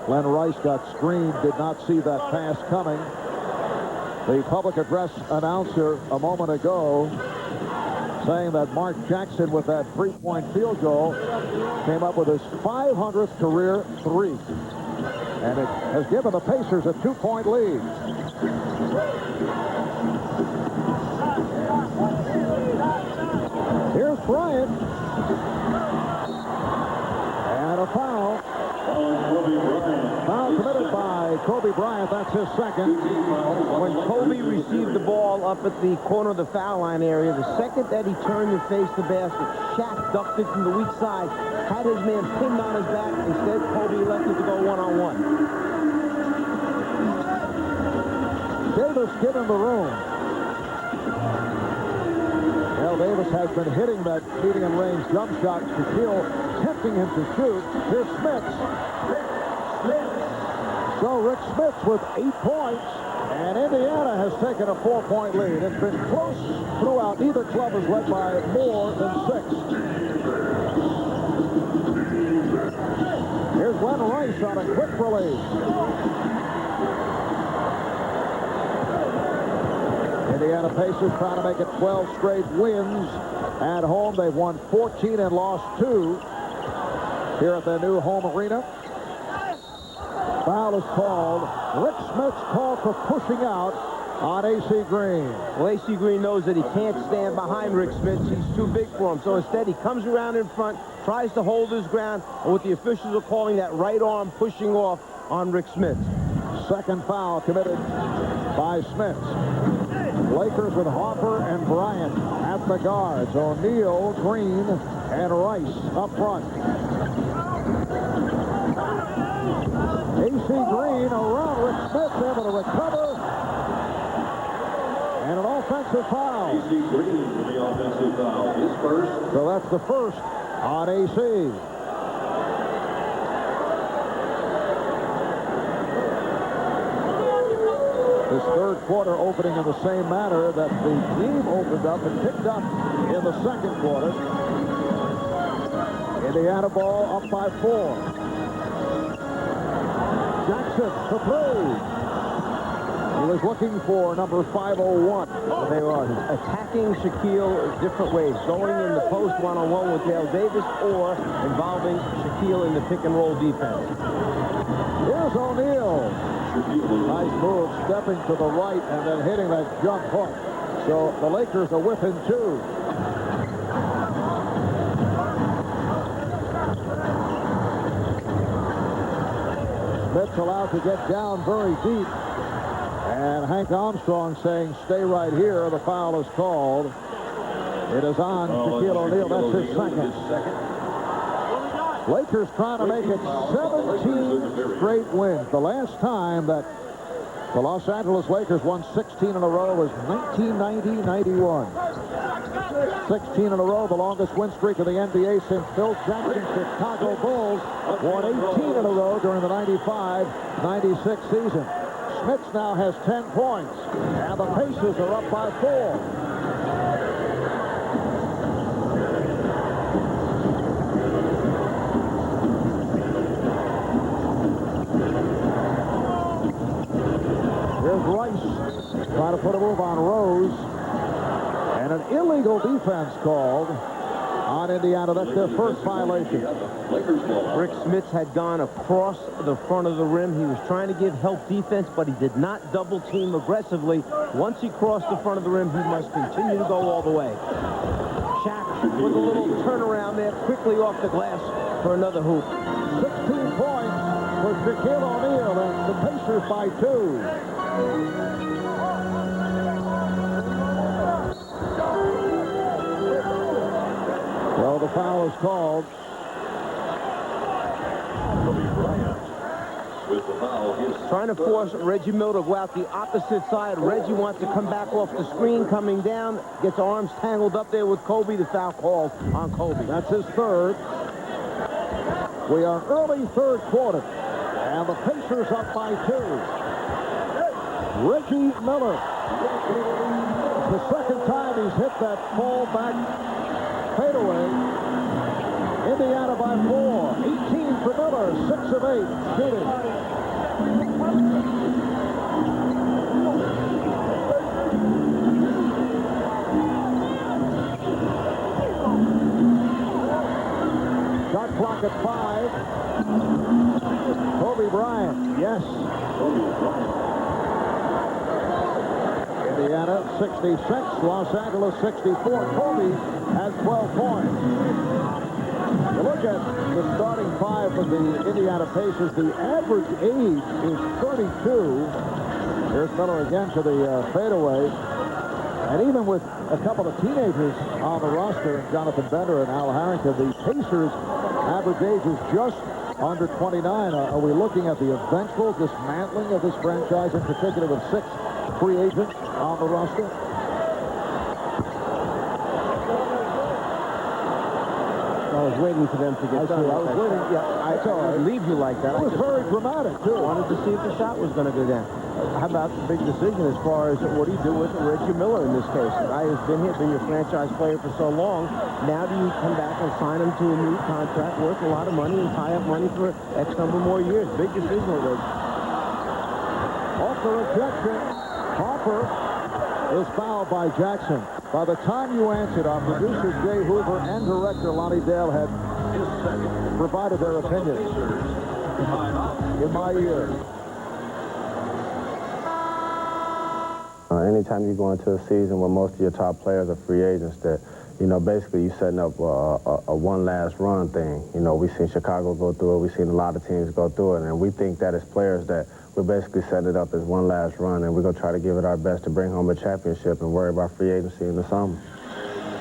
Glenn Rice got screened, did not see that pass coming. The public address announcer a moment ago saying that Mark Jackson, with that three-point field goal, came up with his 500th career 3. And it has given the Pacers a 2-point lead. Here's Bryant. And a foul. Foul committed by Kobe Bryant. That's his second.
When Kobe received the ball up at the corner of the foul line area, the second that he turned and faced the basket, Shaq ducked it from the weak side, had his man pinned on his back. Instead, Kobe elected to go one-on-one.
Davis given the room. Al Davis has been hitting that medium-range jump shot. Shaquille tempting him to shoot. Here's Smits. So Rick Smits with 8 points, and Indiana has taken a 4-point lead. It's been close throughout. Neither club has led by more than 6. Here's Len Rice on a quick release. Indiana Pacers trying to make it 12 straight wins at home. They've won 14 and lost 2 here at their new home arena. Foul is called. Rick Smits called for pushing out on A.C. Green.
Well, A.C. Green knows that he can't stand behind Rick Smits. He's too big for him. So instead, he comes around in front, tries to hold his ground, and what the officials are calling that right arm pushing off on Rick Smits.
Second foul committed by Smits. Lakers with Harper and Bryant at the guards. O'Neal, Green, and Rice up front. A.C. Green around Rick Smits, able to recover. And an offensive foul.
A.C. Green for the offensive foul. His first.
So that's the first on A.C. This third quarter opening in the same manner that the game opened up and picked up in the second quarter. Indiana ball up by 4. Jackson for 3. He was looking for number 501.
They are attacking Shaquille different ways, going in the post one-on-one with Dale Davis or involving Shaquille in the pick-and-roll defense.
Here's O'Neal. Nice move, stepping to the right and then hitting that jump hook. So the Lakers are within 2. Smits allowed to get down very deep. And Hank Armstrong saying, stay right here. The foul is called. It is on Shaquille O'Neal. That's his second. Lakers trying to make it 17 straight wins. The last time that the Los Angeles Lakers won 16 in a row was 1990-91. 16 in a row, the longest win streak of the NBA since Phil Jackson's Chicago Bulls won 18 in a row during the 95-96 season. Smits now has 10 points, and the Pacers are up by 4. Here's Rice trying to put a move on Rose. And an illegal defense called on Indiana. That's their first violation.
Rick Smits had gone across the front of the rim. He was trying to give help defense, but he did not double team aggressively. Once he crossed the front of the rim, he must continue to go all the way. Shaq with a little turnaround there, quickly off the glass for another hoop.
16 points for Shaquille O'Neal, and the Pacers by 2. Well, the foul is called.
With the foul, his
Trying to force Reggie Miller to go out the opposite side. Reggie wants to come back off the screen, coming down, gets arms tangled up there with Kobe. The foul called on Kobe.
That's his third. We are early third quarter, and the Pacers up by 2. Reggie Miller. The second time he's hit that fallback fadeaway. Indiana by 4. 18 for Miller. 6 of 8 shooting. Shot clock at 5. Kobe Bryant. Yes. Indiana 66, Los Angeles 64. Kobe has 12 points. You look at the starting 5 for the Indiana Pacers. The average age is 32. Here's Miller again to the fadeaway. And even with a couple of teenagers on the roster, Jonathan Bender and Al Harrington, the Pacers' average age is just under 29. Are we looking at the eventual dismantling of this franchise, in particular with 6 free agents on the roster?
I was waiting for them to get done.
I was waiting. Yeah,
I would leave you like that.
It was very dramatic, too.
I wanted to see if the shot was going to go down. How about the big decision as far as what do you do with Reggie Miller in this case? The guy who's been here, been your franchise player for so long. Now do you come back and sign him to a new contract worth a lot of money and tie up money for X number more years? Big decision it was.
Also rejection. Harper is fouled by Jackson. By the time you answered, our producer Jay Hoover and director Lonnie Dale had provided their opinions. In my ear.
Anytime you go into a season where most of your top players are free agents, that, you know, basically you're setting up a one last run thing. You know, we've seen Chicago go through it. We've seen a lot of teams go through it. And we think that as players that we're basically setting it up as one last run, and we're going to try to give it our best to bring home a championship and worry about free agency in the summer.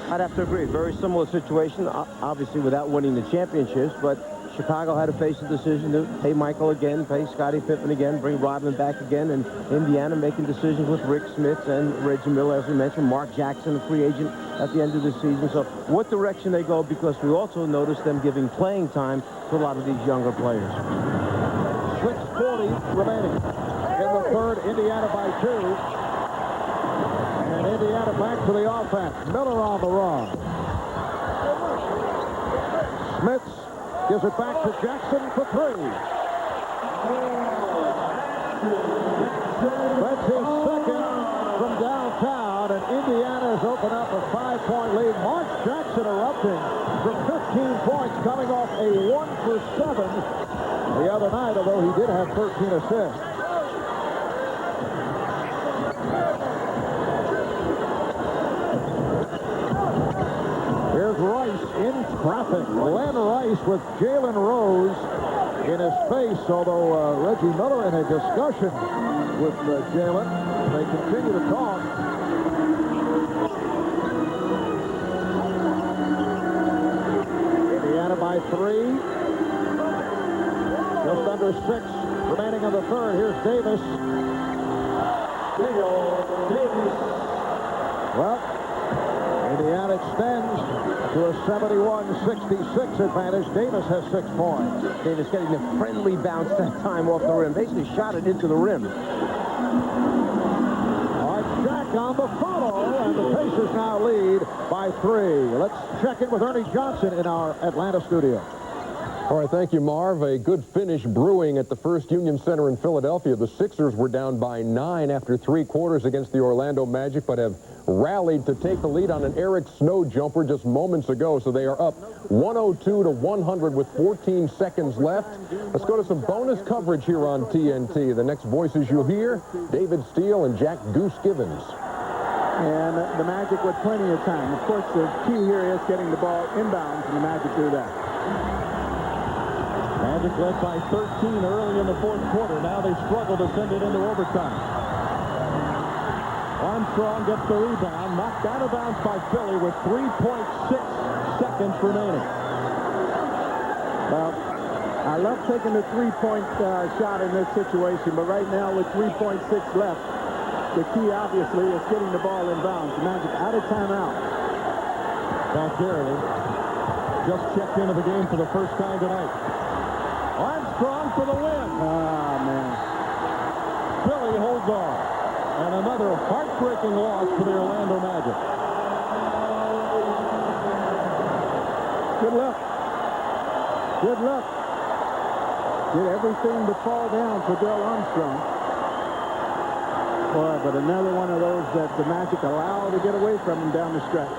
I'd have to agree. Very similar situation, obviously without winning the championships, but Chicago had to face the decision to pay Michael again, pay Scottie Pippen again, bring Rodman back again, and Indiana making decisions with Rick Smith and Reggie Miller, as we mentioned, Mark Jackson, a free agent at the end of the season. So what direction they go, because we also noticed them giving playing time to a lot of these younger players.
6:40 remaining in the third. Indiana by 2. And Indiana back to the offense. Miller on the run. Smith gives it back to Jackson for 3. That's his second from downtown, and Indiana has opened up a 5-point lead. Mark Jackson erupting for 15 points, coming off a 1-for-7 the other night, although he did have 13 assists. Here's Rice in traffic. Glenn Rice with Jalen Rose in his face, although Reggie Miller in a discussion with Jalen. They continue to talk. Indiana by 3. Just under 6 remaining in the third. Here's Davis. Well, Indiana extends to a 71-66 advantage. Davis has 6 points.
Davis getting a friendly bounce that time off the rim. Basically shot it into the rim.
Art Jack on the follow, and the Pacers now lead by 3. Let's check in with Ernie Johnson in our Atlanta studio.
All right, thank you, Marv. A good finish brewing at the First Union Center in Philadelphia. The Sixers were down by 9 after 3 quarters against the Orlando Magic, but have rallied to take the lead on an Eric Snow jumper just moments ago. So they are up 102-100 with 14 seconds left. Let's go to some bonus coverage here on TNT. The next voices you'll hear, David Steele and Jack Goose Givens.
And the Magic with plenty of time. Of course, the key here is getting the ball inbounds, and the Magic do that.
Magic led by 13 early in the fourth quarter. Now they struggle to send it into overtime. Armstrong gets the rebound, knocked out of bounds by Philly with 3.6 seconds remaining.
Well, I love taking the three-point shot in this situation, but right now with 3.6 left, the key obviously is getting the ball inbounds. The Magic out of timeout.
Valkyrie just checked into the game for the first time tonight. Armstrong for the win.
Ah, man.
Philly holds on. And another heartbreaking loss for the Orlando Magic.
Good luck. Good luck. Did everything to fall down for Bill Armstrong. Boy, but another one of those that the Magic allow to get away from him down the stretch.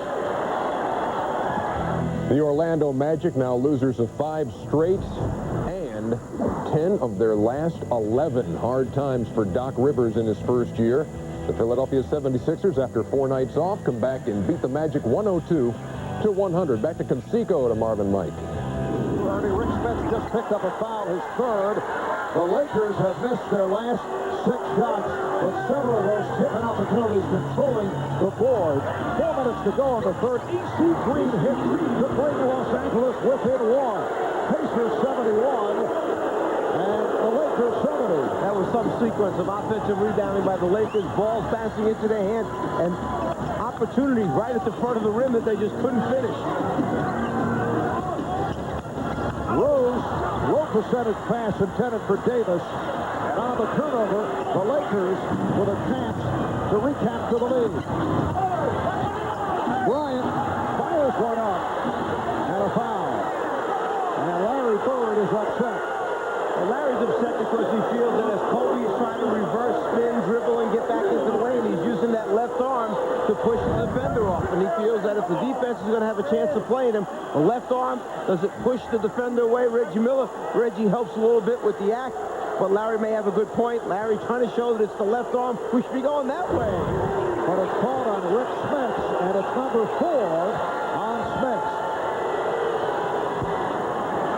The Orlando Magic now losers of 5 straight and 10 of their last 11. Hard times for Doc Rivers in his first year. The Philadelphia 76ers, after 4 nights off, come back and beat the Magic 102-100. Back to Conseco to Marvin Mike.
Ernie, Rick Smith just picked up a foul, his third. The Lakers have missed their last 6 shots, with several of those tipping opportunities controlling the board. 4 minutes to go in the third. E.C. Green hit to bring Los Angeles within 1. Pacers 71, and the Lakers 70.
That was some sequence of offensive rebounding by the Lakers, balls bouncing into their hands, and opportunities right at the front of the rim that they just couldn't finish.
Rose, low percentage pass intended for Davis. And on the turnover, the Lakers with a chance to recapture the lead. Bryant fires one up. And a foul. And Larry Bird is upset.
Well, Larry's upset because he feels that as Kobe is trying to reverse, spin, dribble, and get back into the lane, he's using that left arm to push the defender off. And he feels that if the defense is going to have a chance of playing him, the left arm doesn't push the defender away. Reggie helps a little bit with the act, but Larry may have a good point. Larry trying to show that it's the left arm. We should be going that way.
But it's called on Rick Smits, and it's number 4 on Smits.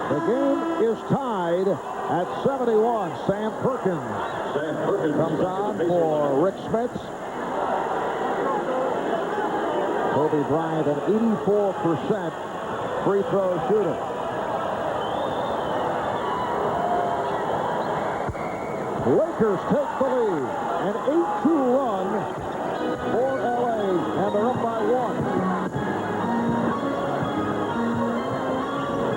The game is tied at 71. Sam Perkins comes on for Rick Smits. Kobe Bryant, an 84% free throw shooter. Lakers take the lead. An 8-2 run for LA, and they're up by 1.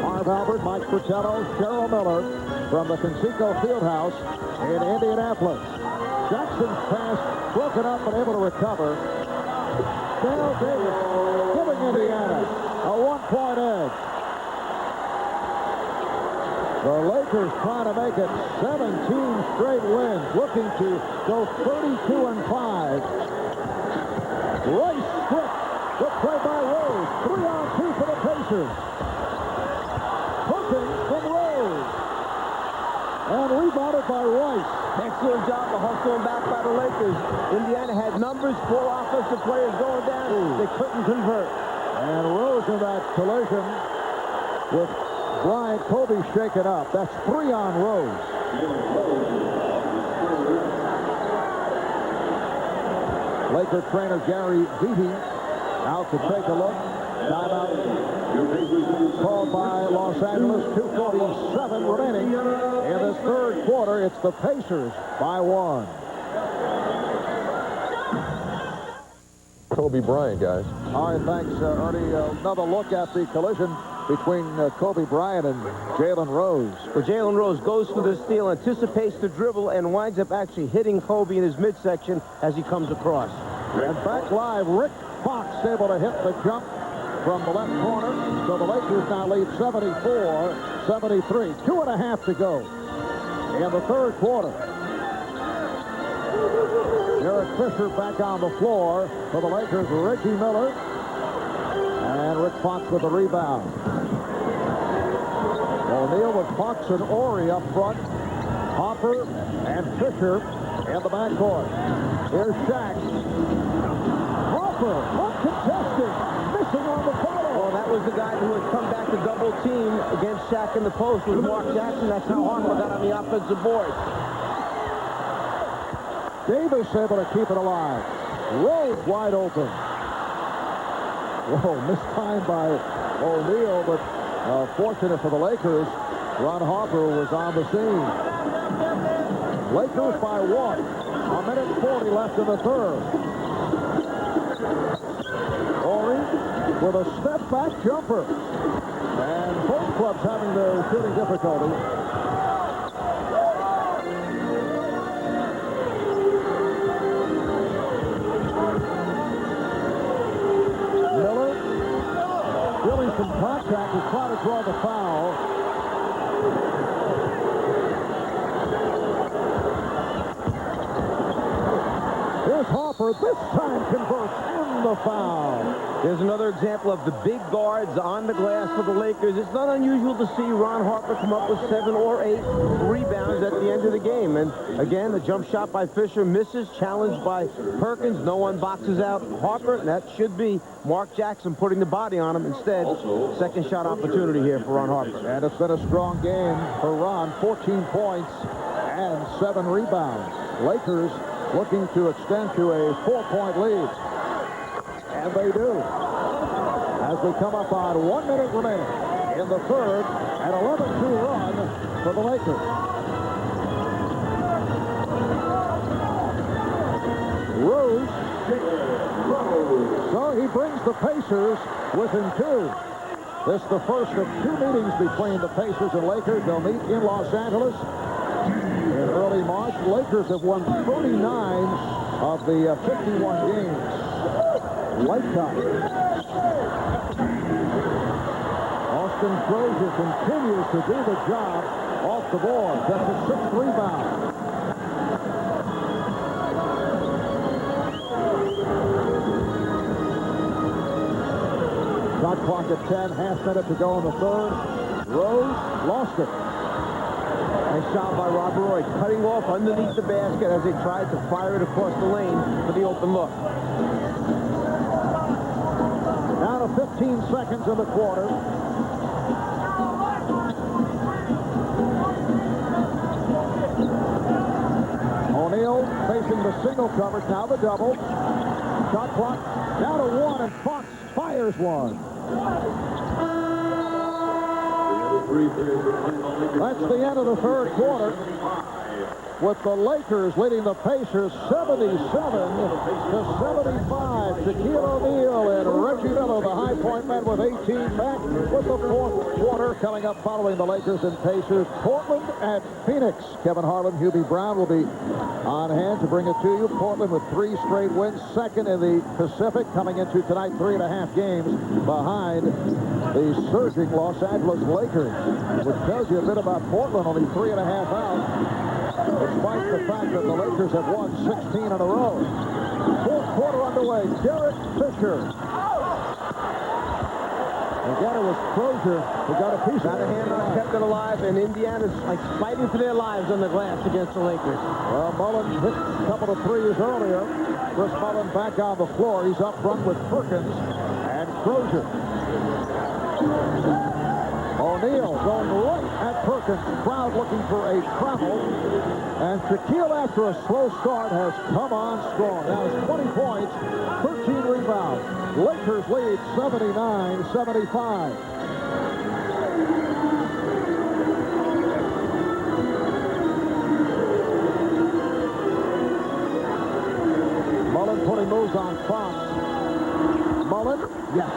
Marv Albert, Mike Fratello, Cheryl Miller from the Conseco Fieldhouse in Indianapolis. Jackson's pass broken up but able to recover. Dale Davis giving Indiana a 1-point edge. The Lakers trying to make it 17 straight wins, looking to go 32-5. Rice stripped. Good play by Rose. 3-on-2 for the Pacers. Perkins from Rose. And rebounded by Rice.
Excellent job of hustling back by the Lakers. Indiana had numbers, 4 offensive players going down. They couldn't convert.
And Rose in that collision with Bryant. Kobe shaken up. That's 3 on Rose. Laker trainer Gary Vitti out to take a look. Timeout called by Los Angeles. 2:47 remaining in this third quarter. It's the Pacers by 1.
Kobe Bryant, guys.
All right, thanks, Ernie. Another look at the collision between Kobe Bryant and Jalen Rose.
Well, Jalen Rose goes for the steal, anticipates the dribble, and winds up actually hitting Kobe in his midsection as he comes across.
And back live, Rick Fox able to hit the jump from the left corner. So the Lakers now lead 74-73. 2.5 to go in the third quarter. Derek Fisher back on the floor for the Lakers. Reggie Miller. And Rick Fox with the rebound. O'Neal with Fox and Horry up front. Hopper and Fisher in the backcourt. Here's Shaq. Hopper, uncontested, missing on the follow.
Well, that was the guy who had come back to double team against Shaq in the post with Mark Jackson. That's how Hopper got on the offensive board.
Davis able to keep it alive. Rose wide open. Whoa, mistimed by O'Neal, but fortunate for the Lakers, Ron Harper was on the scene. Lakers by 1. A minute 40 left in the third. Horry with a step-back jumper. And both clubs having their shooting difficulty. Feeling some contact to try to draw the foul. Here's Harper, this time converts and and the foul.
There's another example of the big guards on the glass for the Lakers. It's not unusual to see Ron Harper come up with 7 or 8 rebounds at the end of the game. And again, the jump shot by Fisher misses, challenged by Perkins. No one boxes out Harper. That should be Mark Jackson putting the body on him instead. Second shot opportunity here for Ron Harper.
And it's been a strong game for Ron. 14 points and 7 rebounds. Lakers looking to extend to a 4-point lead. And they do. As we come up on 1 minute remaining in the third, an 11-2 run for the Lakers. Rose. So he brings the Pacers within 2. This is the first of 2 meetings between the Pacers and Lakers. They'll meet in Los Angeles in early March. Lakers have won 39 of the 51 games. Lifetime. Austin Crozier continues to do the job off the board. That's a 6th rebound. Shot clock at 10, half minute to go in the third. Rose lost it.
Nice shot by Robert Roy, cutting off underneath the basket as they tried to fire it across the lane for the open look.
Down to 15 seconds in the quarter. O'Neal facing the single coverage, now the double. Shot clock down to 1, and Fox fires one. That's the end of the third quarter, with the Lakers leading the Pacers 77-75. Shaquille O'Neal and Reggie Miller, the high point men, with 18 back, with the fourth quarter coming up following the Lakers and Pacers. Portland at Phoenix. Kevin Harlan, Hubie Brown will be on hand to bring it to you. Portland with 3 straight wins, second in the Pacific, coming into tonight 3.5 games behind the surging Los Angeles Lakers, which tells you a bit about Portland, only 3.5 out, despite the fact that the Lakers have won 16 in a row. Fourth quarter underway. Derek Fisher. Again, it was Crozier who got a piece of it.
Handoff kept it alive, and Indiana's like fighting for their lives on the glass against the Lakers.
Well, Mullen hit a couple of threes earlier. Chris Mullen back on the floor. He's up front with Perkins and Crozier. O'Neal going right at Perkins. Crowd looking for a travel. And Shaquille, after a slow start, has come on strong. Now it's 20 points, 13 rebounds. Lakers lead 79-75. Mullen putting moves on Fox. Mullen, yes.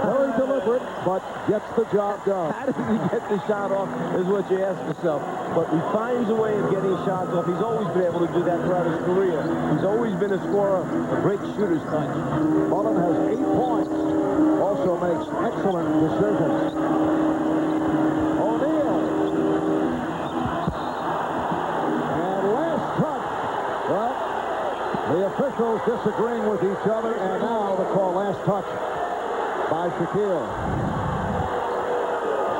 Very deliberate, but gets the job done.
How does he get the shot off is what you ask yourself. But he finds a way of getting shots off. He's always been able to do that throughout his career. He's always been a scorer, a great shooter's touch.
Mullen has 8 points. Also makes excellent decisions. O'Neal. And last touch. Well, the officials disagreeing with each other, and now the call last touch by Shaquille.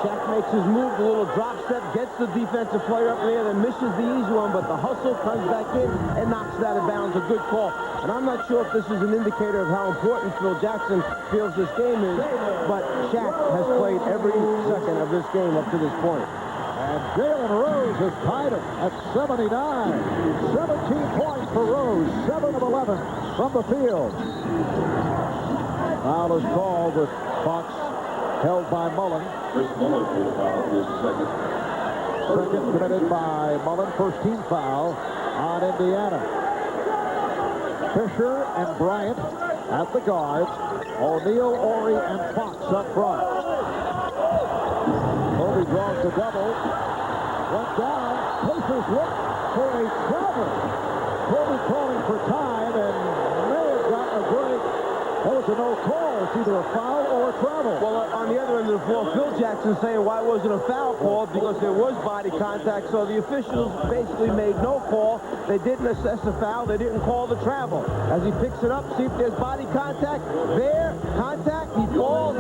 Shaq makes his move, the little drop step, gets the defensive player up in the air, then misses the easy one, but the hustle comes back in and knocks it out of bounds. A good call. And I'm not sure if this is an indicator of how important Phil Jackson feels this game is, but Shaq has played every second of this game up to this point.
And Jalen Rose has tied it at 79. 17 points for Rose, 7 of 11 from the field. Foul is called with Fox held by Mullen.
Chris Mullen for foul, his second.
Second committed by Mullen. First team foul on Indiana. Fisher and Bryant at the guards. O'Neal, Horry, and Fox up front. Kobe draws the double. Went down. Pacers look for a travel. Kobe calling for time and may have gotten a break. That was a no call. It's either a foul or a travel.
Well, on the other end of the floor, Phil Jackson saying why wasn't a foul called because there was body contact. So the officials basically made no call. They didn't assess a foul. They didn't call the travel. As he picks it up, see if there's body contact. There, contact, he falls.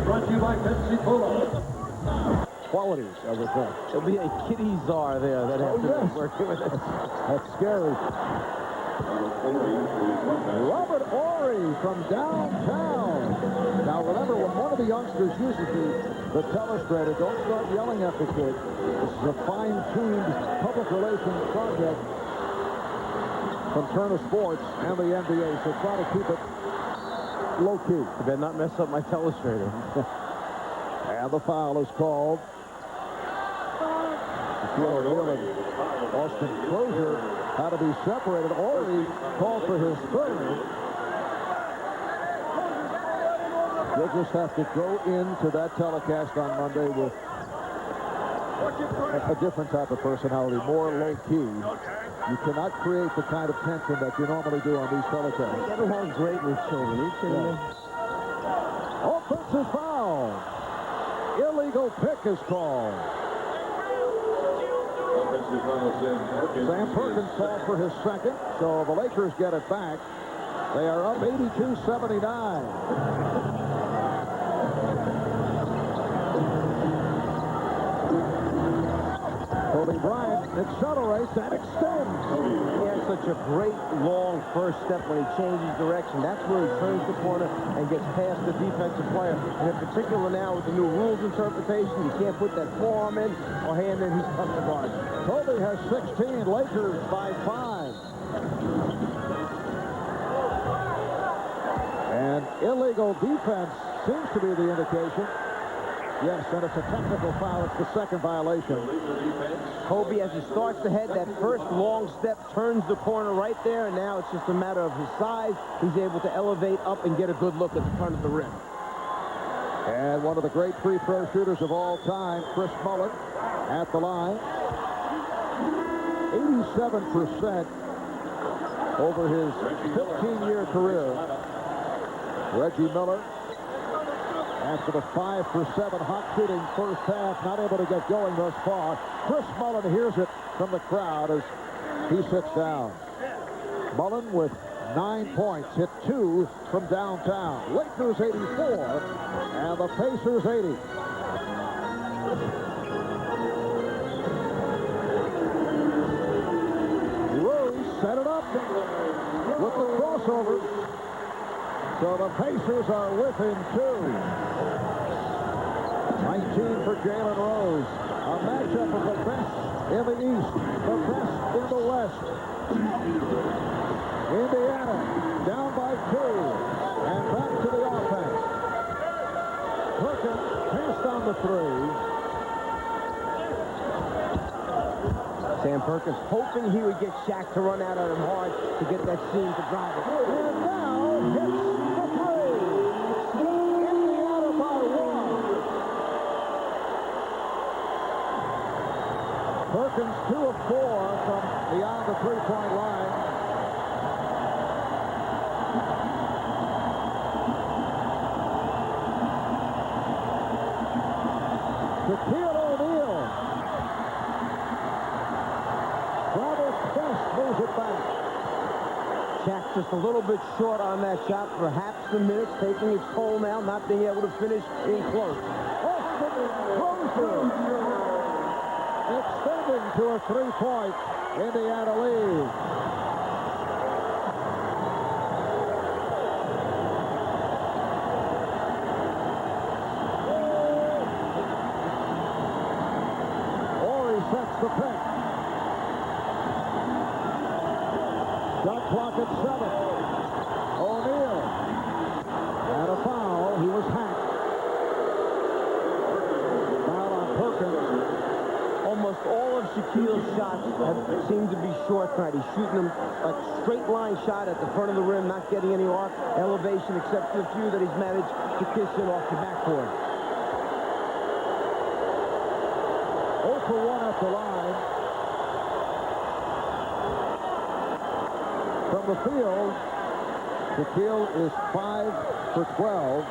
Brought to you by Pepsi Cola.
Qualities of the thing.
There'll be a kitty czar there that has to
yes.
work with it.
That's scary. Robert Ory from downtown. Now remember, when one of the youngsters uses the telestrator, don't start yelling at the kid. This is a fine-tuned public relations project from Turner Sports and the NBA, so try to keep it low-key.
You better not mess up my telestrator.
And the foul is called. Austin Crozier had to be separated. Ory called for his third. You'll just have to go into that telecast on Monday with a different type of personality, more low-key. You cannot create the kind of tension that you normally do on these telecasts.
Get along great with children. Are you kidding me?
Offensive foul. Illegal pick is called. Sam Perkins called for his second, so the Lakers get it back. They are up 82-79. Kobe Bryant accelerates and extends.
He has such a great long first step when he changes direction. That's where he turns the corner and gets past the defensive player. And in particular now with the new rules interpretation, you can't put that forearm in or hand in. He's tough to guard.
Kobe has 16. Lakers by 5. And illegal defense seems to be the indication. Yes, and it's a technical foul. It's the second violation.
Kobe, as he starts to head, that first long step turns the corner right there, and now it's just a matter of his size. He's able to elevate up and get a good look at the front of the rim.
And one of the great free throw shooters of all time, Chris Mullin, at the line. 87% over his 15-year career. Reggie Miller, after the 5-for-7 hot shooting first half, not able to get going thus far. Chris Mullin hears it from the crowd as he sits down. Mullin with 9 points, hit 2 from downtown. Lakers 84 and the Pacers 80. Rose set it up with the crossover. So the Pacers are within 2. 19 for Jalen Rose. A matchup of the best in the East, the best in the West. Indiana down by 2. And back to the offense. Perkins passed on the 3.
Sam Perkins hoping he would get Shaq to run out at him hard to get that seam to drive it.
And now hits the 3. Indiana by 1. Perkins 2 of 4 from beyond the three-point line. Shaquille O'Neal. Travis Best moves it back.
Shaq just a little bit short on that shot. Perhaps the minutes taking its toll now, not being able to finish in close.
Austin Crozier extending to a 3-point Indiana lead. Ory sets the pick. Shot clock at 7. O'Neal. And a foul. He was hacked. Foul on Perkins.
Almost all of Shaquille's shots have seemed to be short tonight. He's shooting them a straight line shot at the front of the rim, not getting any arc elevation except for a few that he's managed to kiss in off the backboard.
0 for 1 at the line. From the field, Shaquille is 5 for 12.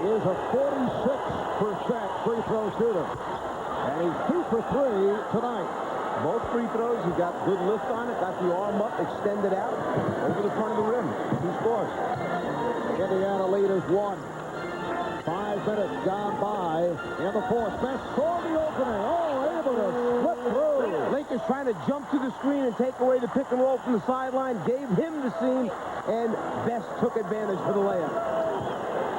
He is a 46% free throw shooter. And he's 2 for 3 tonight.
Both free throws, he got good lift on it, got the arm up, extended out, over the front of the rim. He scores.
Indiana lead is 1. 5 minutes gone by in the fourth. Best saw the opening. Oh, able to slip through.
Lakers trying to jump to the screen and take away the pick and roll from the sideline, gave him the seam, and Best took advantage for the layup.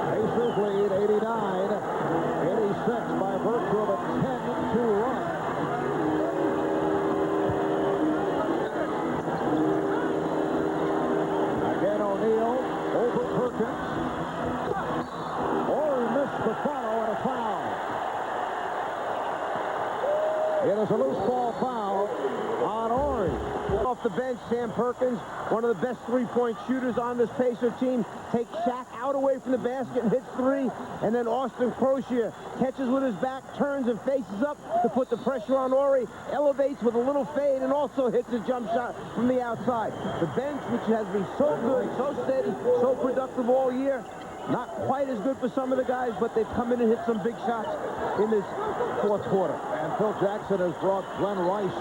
Pacers lead 89-86 by virtue of a 10-2 run. Again, O'Neal over Perkins. Horry missed the follow and a foul. It is a loose ball foul on Horry.
Off the bench, Sam Perkins, one of the best three-point shooters on this Pacer team, takes Shaq out away from the basket and hits 3. And then Austin Crozier catches with his back, turns and faces up to put the pressure on Horry, elevates with a little fade, and also hits a jump shot from the outside. The bench, which has been so good, so steady, so productive all year, not quite as good for some of the guys, but they've come in and hit some big shots in this fourth quarter.
And Phil Jackson has brought Glenn Rice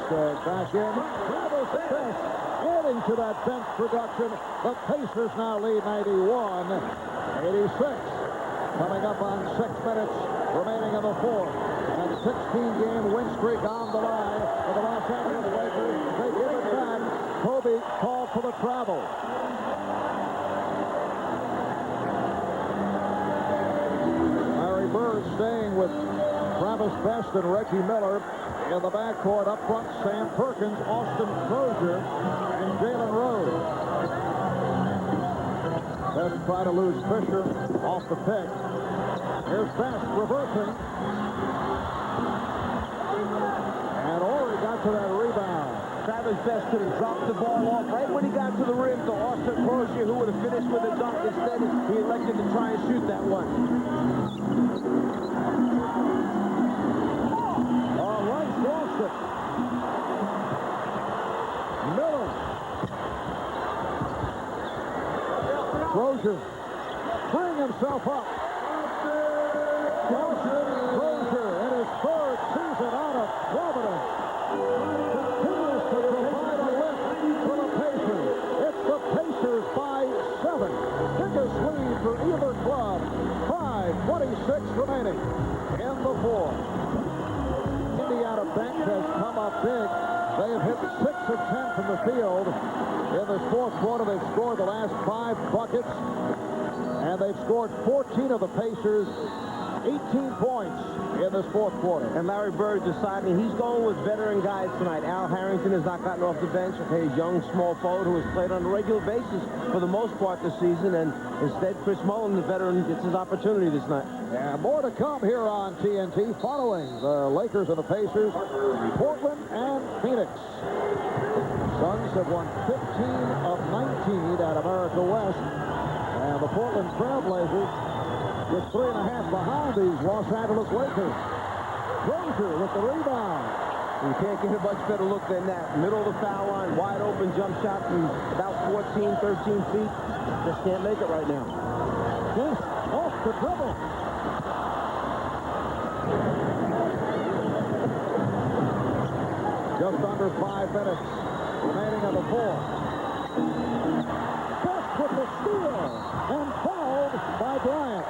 back in. Travis Best adding to that bench production. The Pacers now lead 91-86. Coming up on 6 minutes remaining in the fourth. And 16-game win streak on the line for the Los Angeles Lakers. They give it back. Kobe called for the travel. Larry Bird staying with Travis Best and Reggie Miller. In the backcourt up front, Sam Perkins, Austin Crozier, and Jalen Rose. Best try to lose Fisher off the pick. Here's Best reversing. And Horry got to that rebound.
Travis Best could have dropped the ball off right when he got to the rim to Austin Crozier, who would have finished with a dunk. Instead, he elected to try and shoot that one.
Rice lost it. Miller. Crozier freeing himself up. Crozier in his third season out of Providence continues to provide a lift for the Pacers. It's the Pacers by 7. Biggest lead for either club. 5:26 remaining in the fourth. Indiana bench has come up big. They have hit 6 of 10 from the field. In this fourth quarter, they've scored the last 5 buckets. And they've scored 14 of the Pacers' 18 points in this fourth quarter.
And Larry Bird deciding he's going with veteran guys tonight. Al Harrington has not gotten off the bench. Okay, he's young, small forward who has played on a regular basis for the most part this season. And instead, Chris Mullin, the veteran, gets his opportunity this night.
And more to come here on TNT following the Lakers and the Pacers, Portland and Phoenix. Suns have won 15 of 19 at America West. And the Portland Trailblazers just 3.5 behind these Los Angeles Lakers. Crozier with the rebound.
You can't get a much better look than that. Middle of the foul line, wide open jump shot from about 14, 13 feet. Just can't make it right now.
Yes, off the dribble. Just under 5 minutes remaining on the fourth. Best with the steal and fouled by Bryant.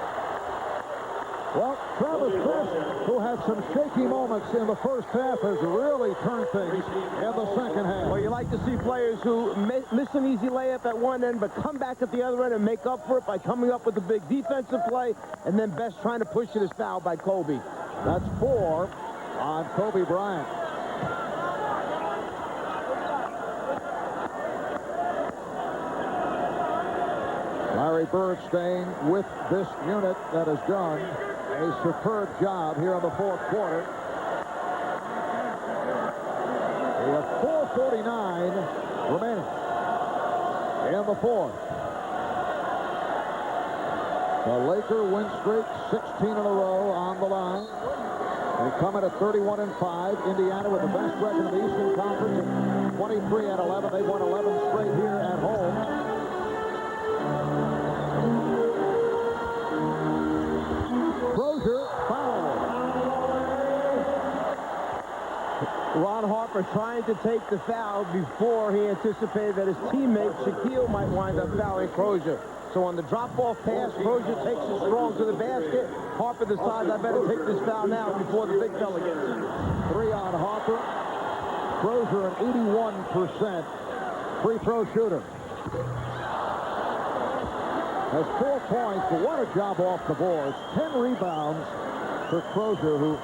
Well, Travis Best, who had some shaky moments in the first half, has really turned things in the second half.
Well, you like to see players who miss an easy layup at one end, but come back at the other end and make up for it by coming up with a big defensive play, and then Best trying to push it is fouled by Kobe.
That's 4 on Kobe Bryant. Larry Bird staying with this unit that has done a superb job here in the fourth quarter. We have 4:49 remaining in the fourth. The Laker win streak 16 in a row on the line. They come in at 31-5. Indiana with the best record in the Eastern Conference. 23-11. They won 11 straight here at home. Crozier fouled.
Ron Harper trying to take the foul before he anticipated that his teammate Shaquille might wind up fouling Crozier. So on the drop-off pass, Crozier takes it strong to the basket. Harper decides, I better take this foul now before the big fella gets it.
3 on Harper. Crozier, an 81% free throw shooter. Has 4 points, but what a job off the boards. 10 rebounds for Crozier, who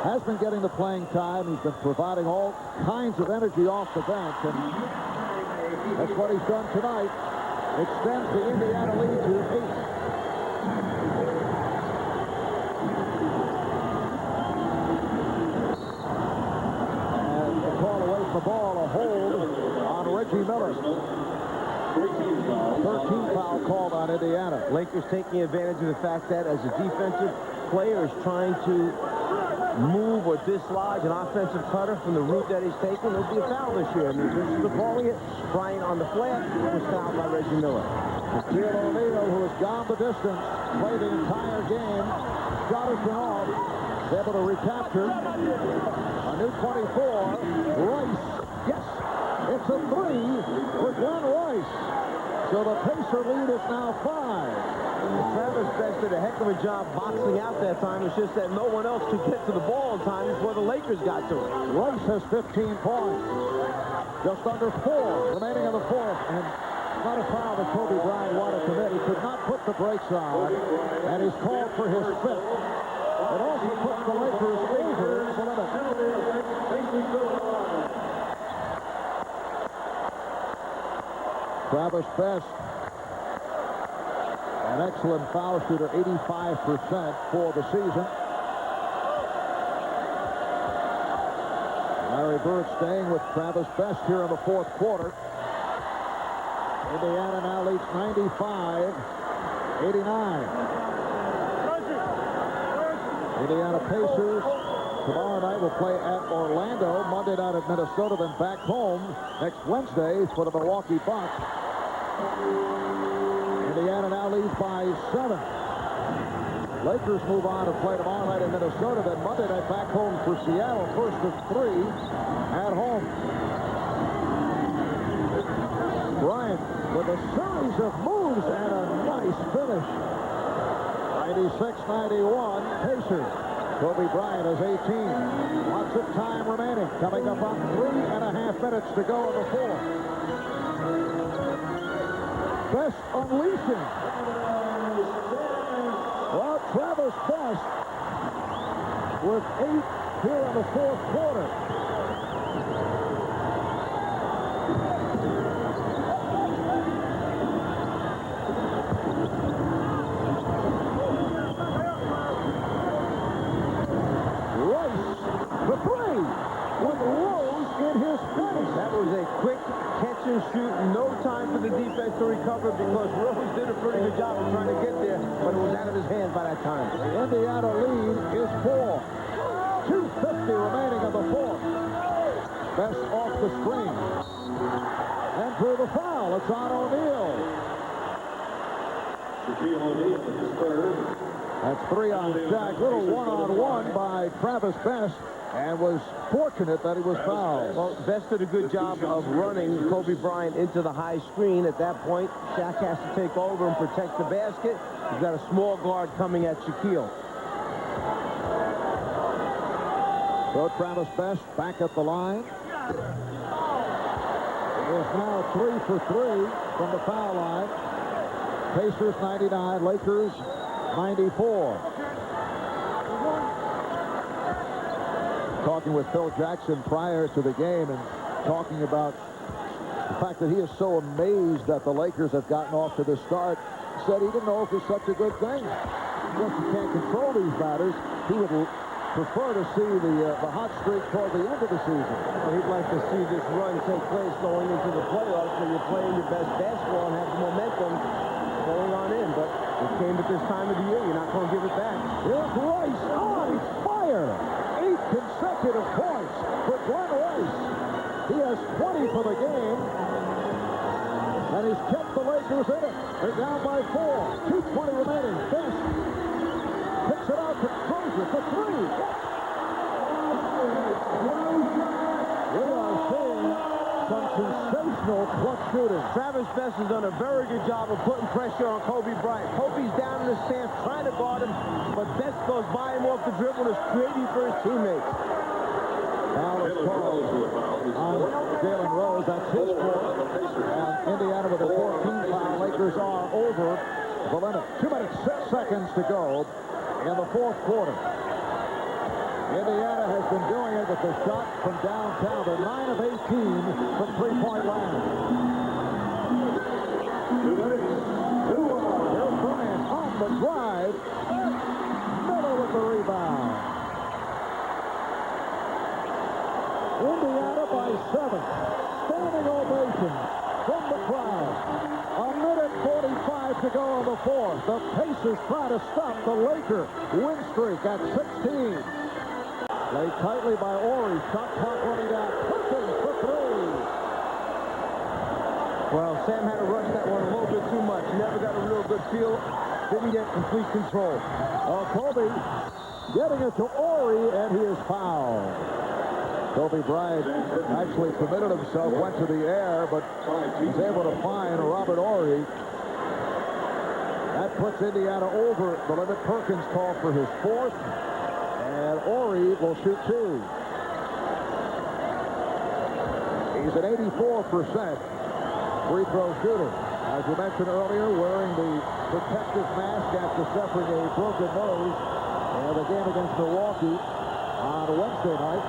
has been getting the playing time. He's been providing all kinds of energy off the bench, and that's what he's done tonight. Extends the Indiana lead to 8. And a call away from the ball, a hold on Reggie Miller. 13 foul called on Indiana.
Lakers taking advantage of the fact that as a defensive player is trying to move or dislodge an offensive cutter from the route that he's taken, there'll be a foul this year. And the officials are calling it. Bryant on the flat was fouled by Reggie Miller.
Shaquille O'Neal, who has gone the distance, played the entire game, shot it off, able to recapture. A new 24, Rice. Yes, it's a 3 for Glenn Rice. So the Pacer lead is now 5.
Travis Best did a heck of a job boxing out that time. It's just that no one else could get to the ball in time before the Lakers got to it.
Rice has 15 points. Just under 4 remaining in the fourth. And not a foul that Kobe Bryant wanted to commit. He could not put the brakes on. And he's called for his 5th. It also puts the Lakers over the limit. Travis Best, an excellent foul shooter, 85% for the season. Larry Bird staying with Travis Best here in the fourth quarter. Indiana now leads 95-89. Indiana Pacers tomorrow night will play at Orlando. Monday night at Minnesota, then back home next Wednesday for the Milwaukee Bucks. Indiana now leads by 7. Lakers move on to play tomorrow night in Minnesota, then Monday night back home for Seattle. First of 3 at home. Bryant with a series of moves and a nice finish. 96-91 Pacers. Kobe Bryant has 18. Lots of time remaining. Coming up on 3.5 minutes to go in the fourth. Best unleashing. Well, Travis Best with 8 here in the fourth quarter. The 3 with Rose in his face.
That was a quick catch and shoot. No time for the defense to recover because Rose did a pretty good job of trying to get there, but it was out of his hands by that time.
The Indiana lead is 4. 2:50 remaining in the fourth. Best off the screen. And through the foul, it's on O'Neal.
Shaquille O'Neal is his 3rd.
That's 3 on Shaq. Little one-on-one by Travis Best, and was fortunate that he was fouled.
Well, Best did a good job of running Kobe Bryant into the high screen. At that point, Shaq has to take over and protect the basket. He's got a small guard coming at Shaquille.
So Travis Best back at the line. It is now 3 for 3 from the foul line. Pacers 99, Lakers 94. Talking with Phil Jackson prior to the game and talking about the fact that he is so amazed that the Lakers have gotten off to this start. Said he didn't know if it was such a good thing. Because you can't control these batters. He would prefer to see the hot streak toward the end of the season.
Well, he'd like to see this run take place going into the playoffs where you're playing your best basketball and have the momentum going on in. But it came at this time of the year. You're not going to give it back.
Here's Rice on fire. 8 consecutive points for Glenn Rice. He has 20 for the game. And he's kept the Lakers in it. They're down by 4. 2:20 remaining. Best picks it out to Crozier for 3. We are seeing some sensational clutch shooting.
Travis Best has done a very good job of putting pressure on Kobe Bryant. Kobe's down in the stance trying to guard him, but Best goes by him off the dribble and is creating for his teammates.
Foul is called on Jalen Rose. That's his fourth. And Indiana with a 14 foul. Lakers are over the limit. 2 minutes, 6 seconds to go in the fourth quarter. Indiana has been doing it with the shot from downtown. They're 9 of 18 from three-point land.
2 minutes.
Here's Bryant on the drive. Miller with the rebound. Indiana by 7. Standing ovation from the crowd. 1:45 to go in the fourth. The Pacers try to stop the Laker win streak at 16. Played tightly by Ori. Shot clock running down. Perkins for 3.
Well, Sam had to rush that one a little bit too much. Never got a real good feel. Didn't get complete control.
Kobe getting it to Ori, and he is fouled. Kobe Bryant actually committed himself, went to the air, but was able to find Robert Horry. That puts Indiana over the limit. Perkins called for his fourth, and Horry will shoot 2. He's an 84% free throw shooter. As we mentioned earlier, wearing the protective mask after suffering a broken nose in the game against Milwaukee on Wednesday night.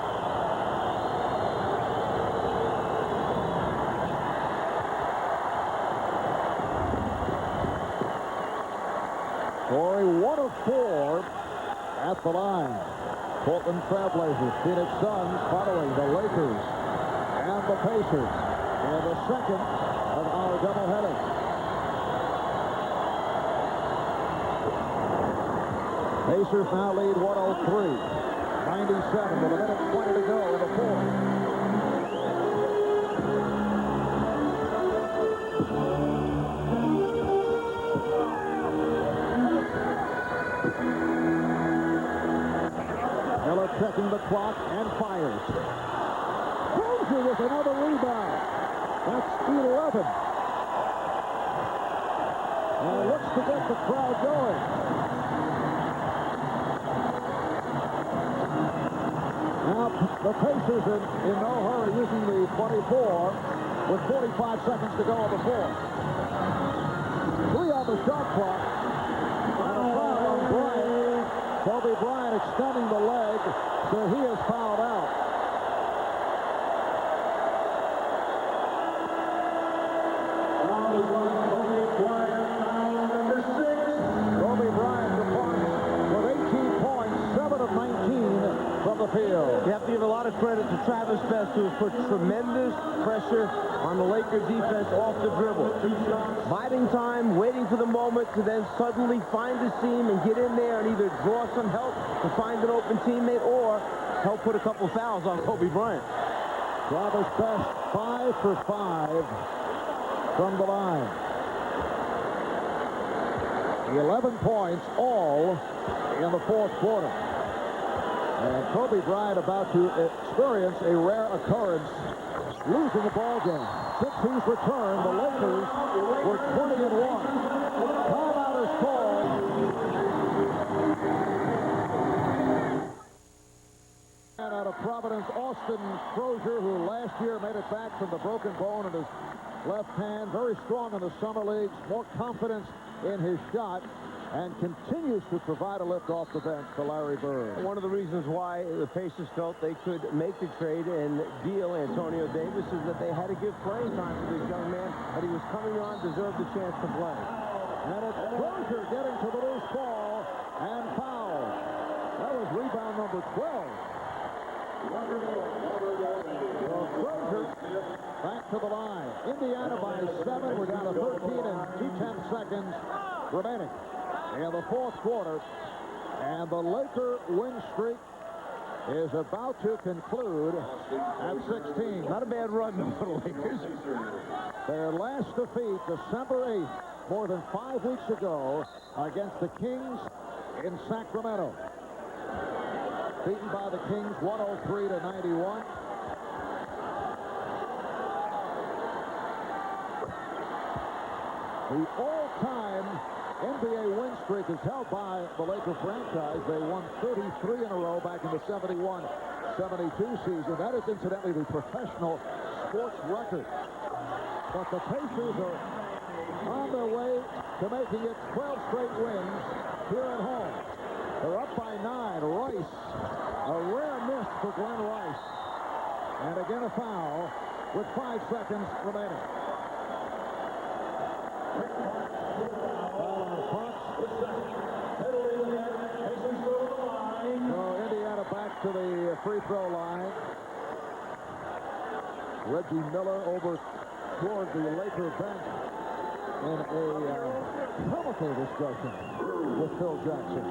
Horry 1 of 4 at the line. Portland Trailblazers, Phoenix Suns following the Lakers and the Pacers in the second of our doubleheader. Pacers now lead 103. 97 with a minute 20 to go in the fourth. Miller checking the clock and fires. Crozier with another rebound. That's 11. And looks to get the crowd going. Now the Pacers in no hurry using the 24 with 45 seconds to go in the fourth. 3 on the shot clock. And a foul on Bryant. Kobe Bryant extending the leg, so he is fouled out. Kobe Bryant departs with 18 points, 7 of 19 from the field.
You have to give a lot of credit to Travis Best, who has put tremendous pressure on the Laker defense off the dribble. Biding time, waiting for the moment to then suddenly find the seam and get in there and either draw some help to find an open teammate or help put a couple fouls on Kobe Bryant.
Travis Best 5 for 5 from the line. 11 points all in the fourth quarter. And Kobe Bryant about to experience a rare occurrence, losing the ball game. Since he's returned, the Lakers were 20-1. Timeout is called. And out of Providence, Austin Crozier, who last year made it back from the broken bone in his left hand. Very strong in the summer leagues, more confidence in his shot, and continues to provide a lift off the bench for Larry Bird.
One of the reasons why the Pacers felt they could make the trade and deal Antonio Davis is that they had to give playing time to this young man, that he was coming on, deserved the chance to play.
And it's Crozier getting to the loose ball and foul. That was rebound number 12. So Crozier back to the line. Indiana by 7. We're down to 13 and 2/10 seconds remaining in the fourth quarter. And the Laker win streak is about to conclude at 16.
Not a bad run for the Lakers.
Their last defeat, December 8th, more than 5 weeks ago, against the Kings in Sacramento. Beaten by the Kings 103-91. The all-time NBA win streak is held by the Laker franchise. They won 33 in a row back in the 71-72 season. That is incidentally the professional sports record. But the Pacers are on their way to making it 12 straight wins here at home. They're up by 9. Rice, a rare miss for Glenn Rice. And again a foul with 5 seconds remaining. Indiana back to the free throw line. Reggie Miller over toward the Laker bench in a chemical discussion with Phil Jackson.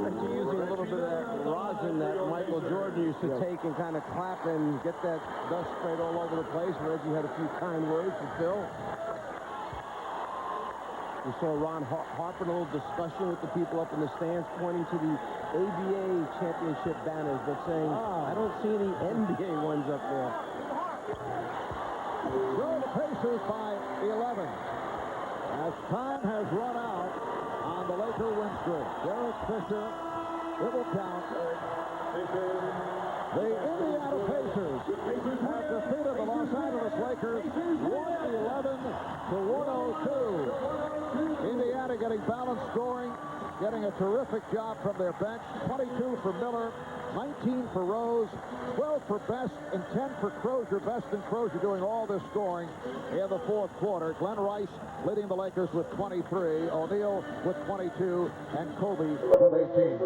Reggie using a little bit of that rosin that Michael Jordan used to take and kind of clap and get that dust sprayed all over the place. Reggie had a few kind words for Phil. We saw Ron Harper in a little discussion with the people up in the stands, pointing to the ABA championship banners, but saying, I don't see any NBA ones up there.
So the Pacers by 11. As time has run out on the Laker win streak. Derek Fisher, it will count. The Indiana Pacers have defeated the Los Angeles Lakers 111-102. Indiana getting balanced scoring, getting a terrific job from their bench. 22 for Miller, 19 for Rose, 12 for Best, and 10 for Crozier. Best and Crozier doing all this scoring in the fourth quarter. Glenn Rice leading the Lakers with 23, O'Neal with 22, and Kobe with 18.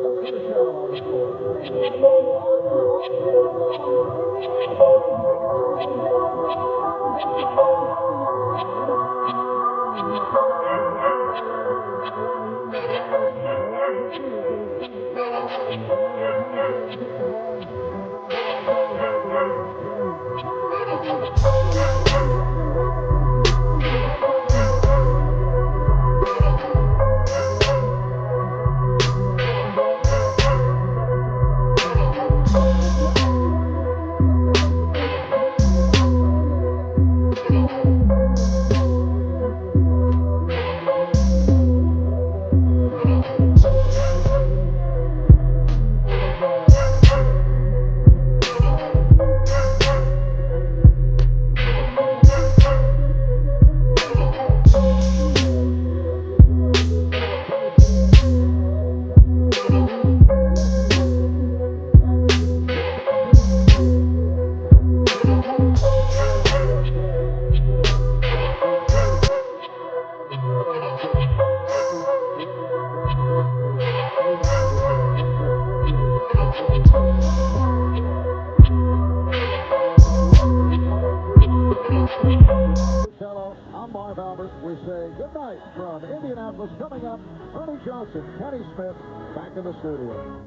I'm Marv Albert. We say good night from Indianapolis. Coming up, Ernie Johnson, Kenny Smith, back in the studio.